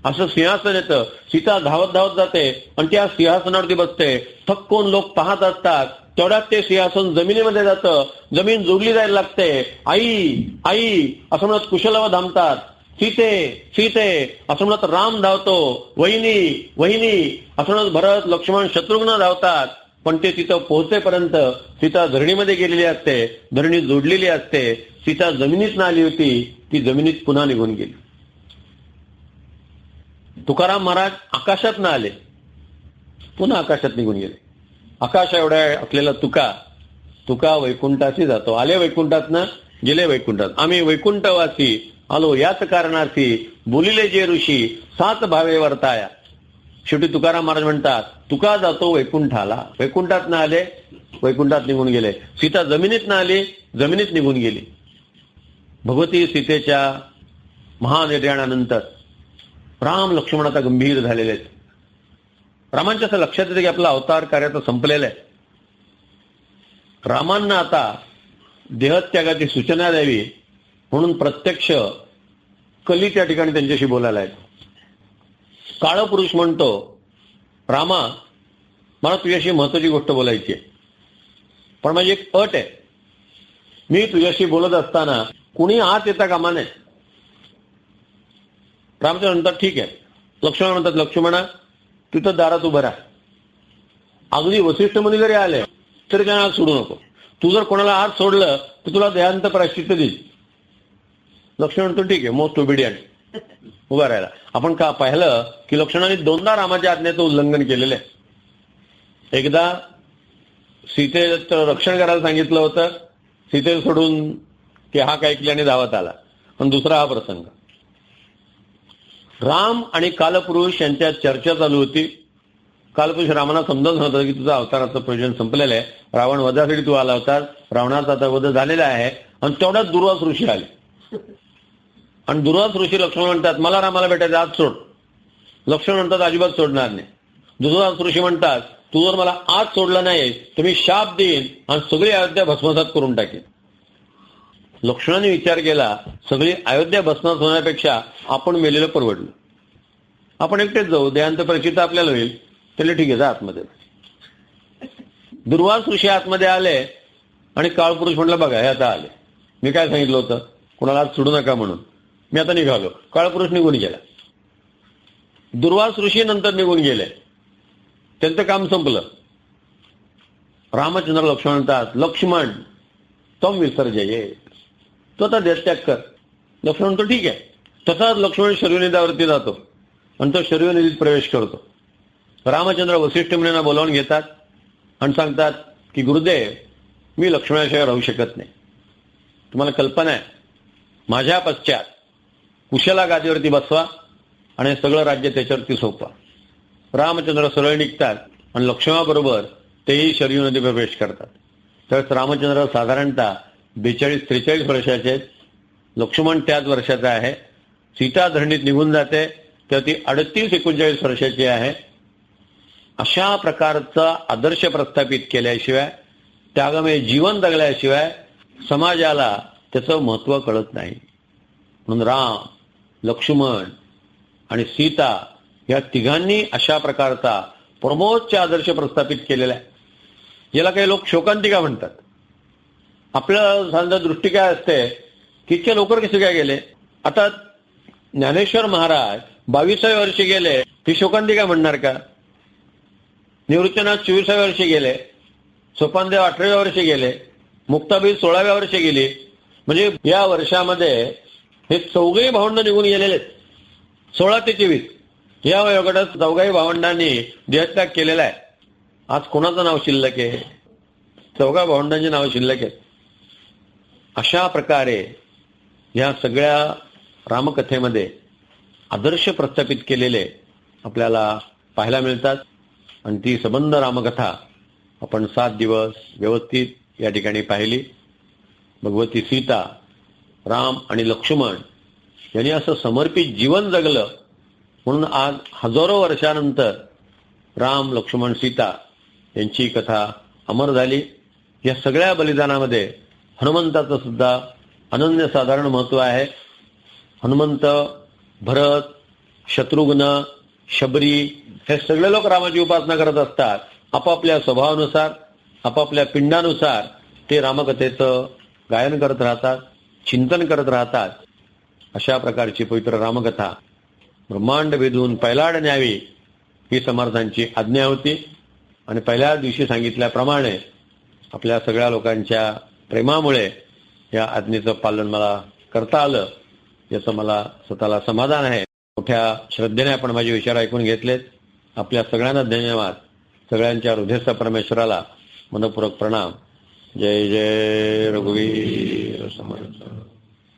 Speaker 1: असं सिंहासन येतं. सीता धावत धावत जाते आणि त्या सिंहासनावरती बसते. थक्कून लोक पाहत असतात तेवढ्यात ते सिंहासन जमिनीमध्ये जातं, जमीन जोडली जायला लागते. आई आई असं म्हणत कुशलव धामतात. सीते सीते असं म्हणत राम धावतो. वहिनी वहिनी असं म्हणत भरत लक्ष्मण शत्रुघ्न धावतात. पण ते तिथं पोहोचेपर्यंत सीता धरणीमध्ये गेलेली असते, धरणी जोडलेली असते. सीता जमिनीत ना आली होती, ती जमिनीत पुन्हा निघून गेली. तुकाराम महाराज आकाशात ना आले, पुन्हा आकाशात निघून गेले. आकाश एवढ्या असलेला तुका वैकुंठाशी जातो. आले वैकुंठातनं, गेले वैकुंठात. आम्ही वैकुंठवासी आलो याच कारणार्थी, बोलिले जे ऋषी सात भावे वर्ताया. शेवटी तुकाराम महाराज म्हणतात, तुका जातो वैकुंठाला. वैकुंठात ना आले, वैकुंठात निघून गेले. सीता जमिनीत ना आली, जमिनीत निघून गेली. भगवती सीतेच्या महानिर्याणानंतर राम लक्ष्मण आता गंभीर झालेले आहेत. रामांच्या असं लक्षात येतं की आपला अवतार कार्य आता संपलेलं आहे. रामांना आता देहत्यागाची सूचना द्यावी म्हणून प्रत्यक्ष कली त्या ठिकाणी त्यांच्याशी बोलायला आहेत. काळपुरुष म्हणतो, रामा मला तुझ्याशी महत्वाची गोष्ट बोलायची आहे, पण माझी एक अट आहे. मी तुझ्याशी बोलत असताना कुणी आत येता कामा नये. रामचंद्र म्हणतात ठीक आहे. लक्ष्मण म्हणतात, लक्ष्मणा तिथं दारात उभं राहा. अगदी वसिष्ठ मुनी जरी आले तरी त्यांना आत सोडू नको. तू जर कोणाला आत सोडलं तर तुला देहांत प्रायश्चित्त देईल. लक्ष्मण म्हणतो ठीक आहे, मोस्ट ओबिडियंट, उभा राहायला. आपण का पाहिलं की लक्ष्मणाने दोनदा रामाच्या आज्ञेचं उल्लंघन केलेलं आहे. एकदा सीतेचं रक्षण करायला सांगितलं होतं, सीतेला सोडून की हा काय ऐकल्याने धावत आला. पण दुसरा हा प्रसंग, राम आणि कालपुरुष यांच्यात चर्चा चालू होती. कालपुरुष रामाला समजत होतं की तुझा अवताराचं प्रयोजन संपलेलं आहे, रावण वधासाठी तू आला होता, रावणाचा आता वध झालेला आहे. आणि तेवढ्यात दुर्वास ऋषी आले. आणि दुर्वास ऋषी लक्ष्मण म्हणतात, मला रामाला भेटायचं, आज सोड. लक्ष्मण म्हणतात, अजिबात सोडणार नाही. दुर्वास ऋषी म्हणतात, तू जर मला आज सोडलं नाही तर मी शाप देईन आणि सगळी अयोध्या भस्मसात करून टाकेन. लक्ष्मणाने विचार केला, सगळी अयोध्या भस्मात होण्यापेक्षा आपण मेलेलं परवडलं. आपण एकटेच जाऊ, देहांत परिचित आपल्याला होईल. त्याला ठीक आहे, जा आतमध्ये. दुर्वास ऋषी आतमध्ये आले आणि काळपुरुष म्हटलं, बघा हे आता आले, मी काय सांगितलं होतं कुणाला आज सोडू नका म्हणून. मी आता निघालो. काळपुरुष निघून गेला. दुर्वास ऋषी नंतर निघून गेले, त्यांचं काम संपलं. रामचंद्र लक्ष्मण म्हणतात, लक्ष्मण तम विसर्जये, तो आता देहत्याग कर. लक्ष्मण म्हणतो ठीक आहे. तसाच लक्ष्मण शरयूनदीवरती जातो आणि तो शरयूनदीत प्रवेश करतो. रामचंद्र वसिष्ठ मुनींना बोलावून घेतात आणि सांगतात की गुरुदेव, मी लक्ष्मणाशिवाय राहू शकत नाही. तुम्हाला कल्पना आहे, माझ्या पश्चात कुशला गादीवरती बसवा आणि सगळं राज्य त्याच्यावरती सोपवा. रामचंद्र सरळ निघतात आणि लक्ष्मणाबरोबर तेही शरयू नदी प्रवेश करतात. त्यावेळेस रामचंद्र साधारणतः 42-43 वर्षाचे आहेत. लक्ष्मण त्याच वर्षाचा आहे. सीता धरणीत निघून जाते तेव्हा ती 38-39 वर्षाची आहे. अशा प्रकारचा आदर्श प्रस्थापित केल्याशिवाय, त्यागमय जीवन जगल्याशिवाय समाजाला त्याचं महत्व कळत नाही. म्हणून राम, लक्ष्मण आणि सीता या तिघांनी अशा प्रकारचा प्रमोदचे आदर्श प्रस्थापित केलेला आहे. याला काही लोक शोकांतिका म्हणतात. आपल्या साधा दृष्टी काय असते की इतके लवकर कसे काय गेले. आता ज्ञानेश्वर महाराज 22व्या वर्षी गेले, ती शोकांतिका म्हणणार का? निवृत्तीनाथ 24व्या वर्षी गेले, सोपानदेव 18व्या वर्षी गेले, मुक्ताबाई 16व्या वर्षी गेली. म्हणजे या वर्षामध्ये हे चौघही भावंड निघून गेलेले आहेत. 16 ते 24 या वयोगटात चौघाही भावंडांनी देहत्याग केलेला आहे. आज कोणाचं नाव शिल्लक आहे? चौघा भावंडांची नाव शिल्लक आहेत. अशा प्रकारे या सगळ्या रामकथेमध्ये आदर्श प्रस्थापित केलेले आपल्याला पाहायला मिळतात. आणि ती सबंध रामकथा आपण 7 दिवस व्यवस्थित या ठिकाणी पाहिली. भगवती सीता, राम आणि लक्ष्मण यांनी असं समर्पित जीवन जगलं म्हणून आज हजारो वर्षानंतर राम, लक्ष्मण, सीता यांची कथा अमर झाली. या सगळ्या बलिदानामध्ये हनुमंताचं सुद्धा अनन्यसाधारण महत्व आहे. हनुमंत, भरत, शत्रुघ्न, शबरी हे सगळे लोक रामाची उपासना करत असतात. आपापल्या स्वभावानुसार आपापल्या पिंडानुसार ते रामकथेचं गायन करत राहतात, चिंतन करत राहतात. अशा प्रकारची पवित्र रामकथा ब्रह्मांड वेधून पैलाड न्यावी ही समर्थांची आज्ञा होती. आणि पहिल्या दिवशी सांगितल्याप्रमाणे आपल्या सगळ्या लोकांच्या प्रेमामुळे या आज्ञेचं पालन मला करता आलं, याचं मला स्वतःला समाधान आहे. मोठ्या श्रद्धेने आपण माझे विचार ऐकून घेतलेत. आपल्या सगळ्यांना धन्यवाद. सगळ्यांच्या हृदयस्थ परमेश्वराला मनपूर्वक प्रणाम. जय जय रघुवीर समर्थ.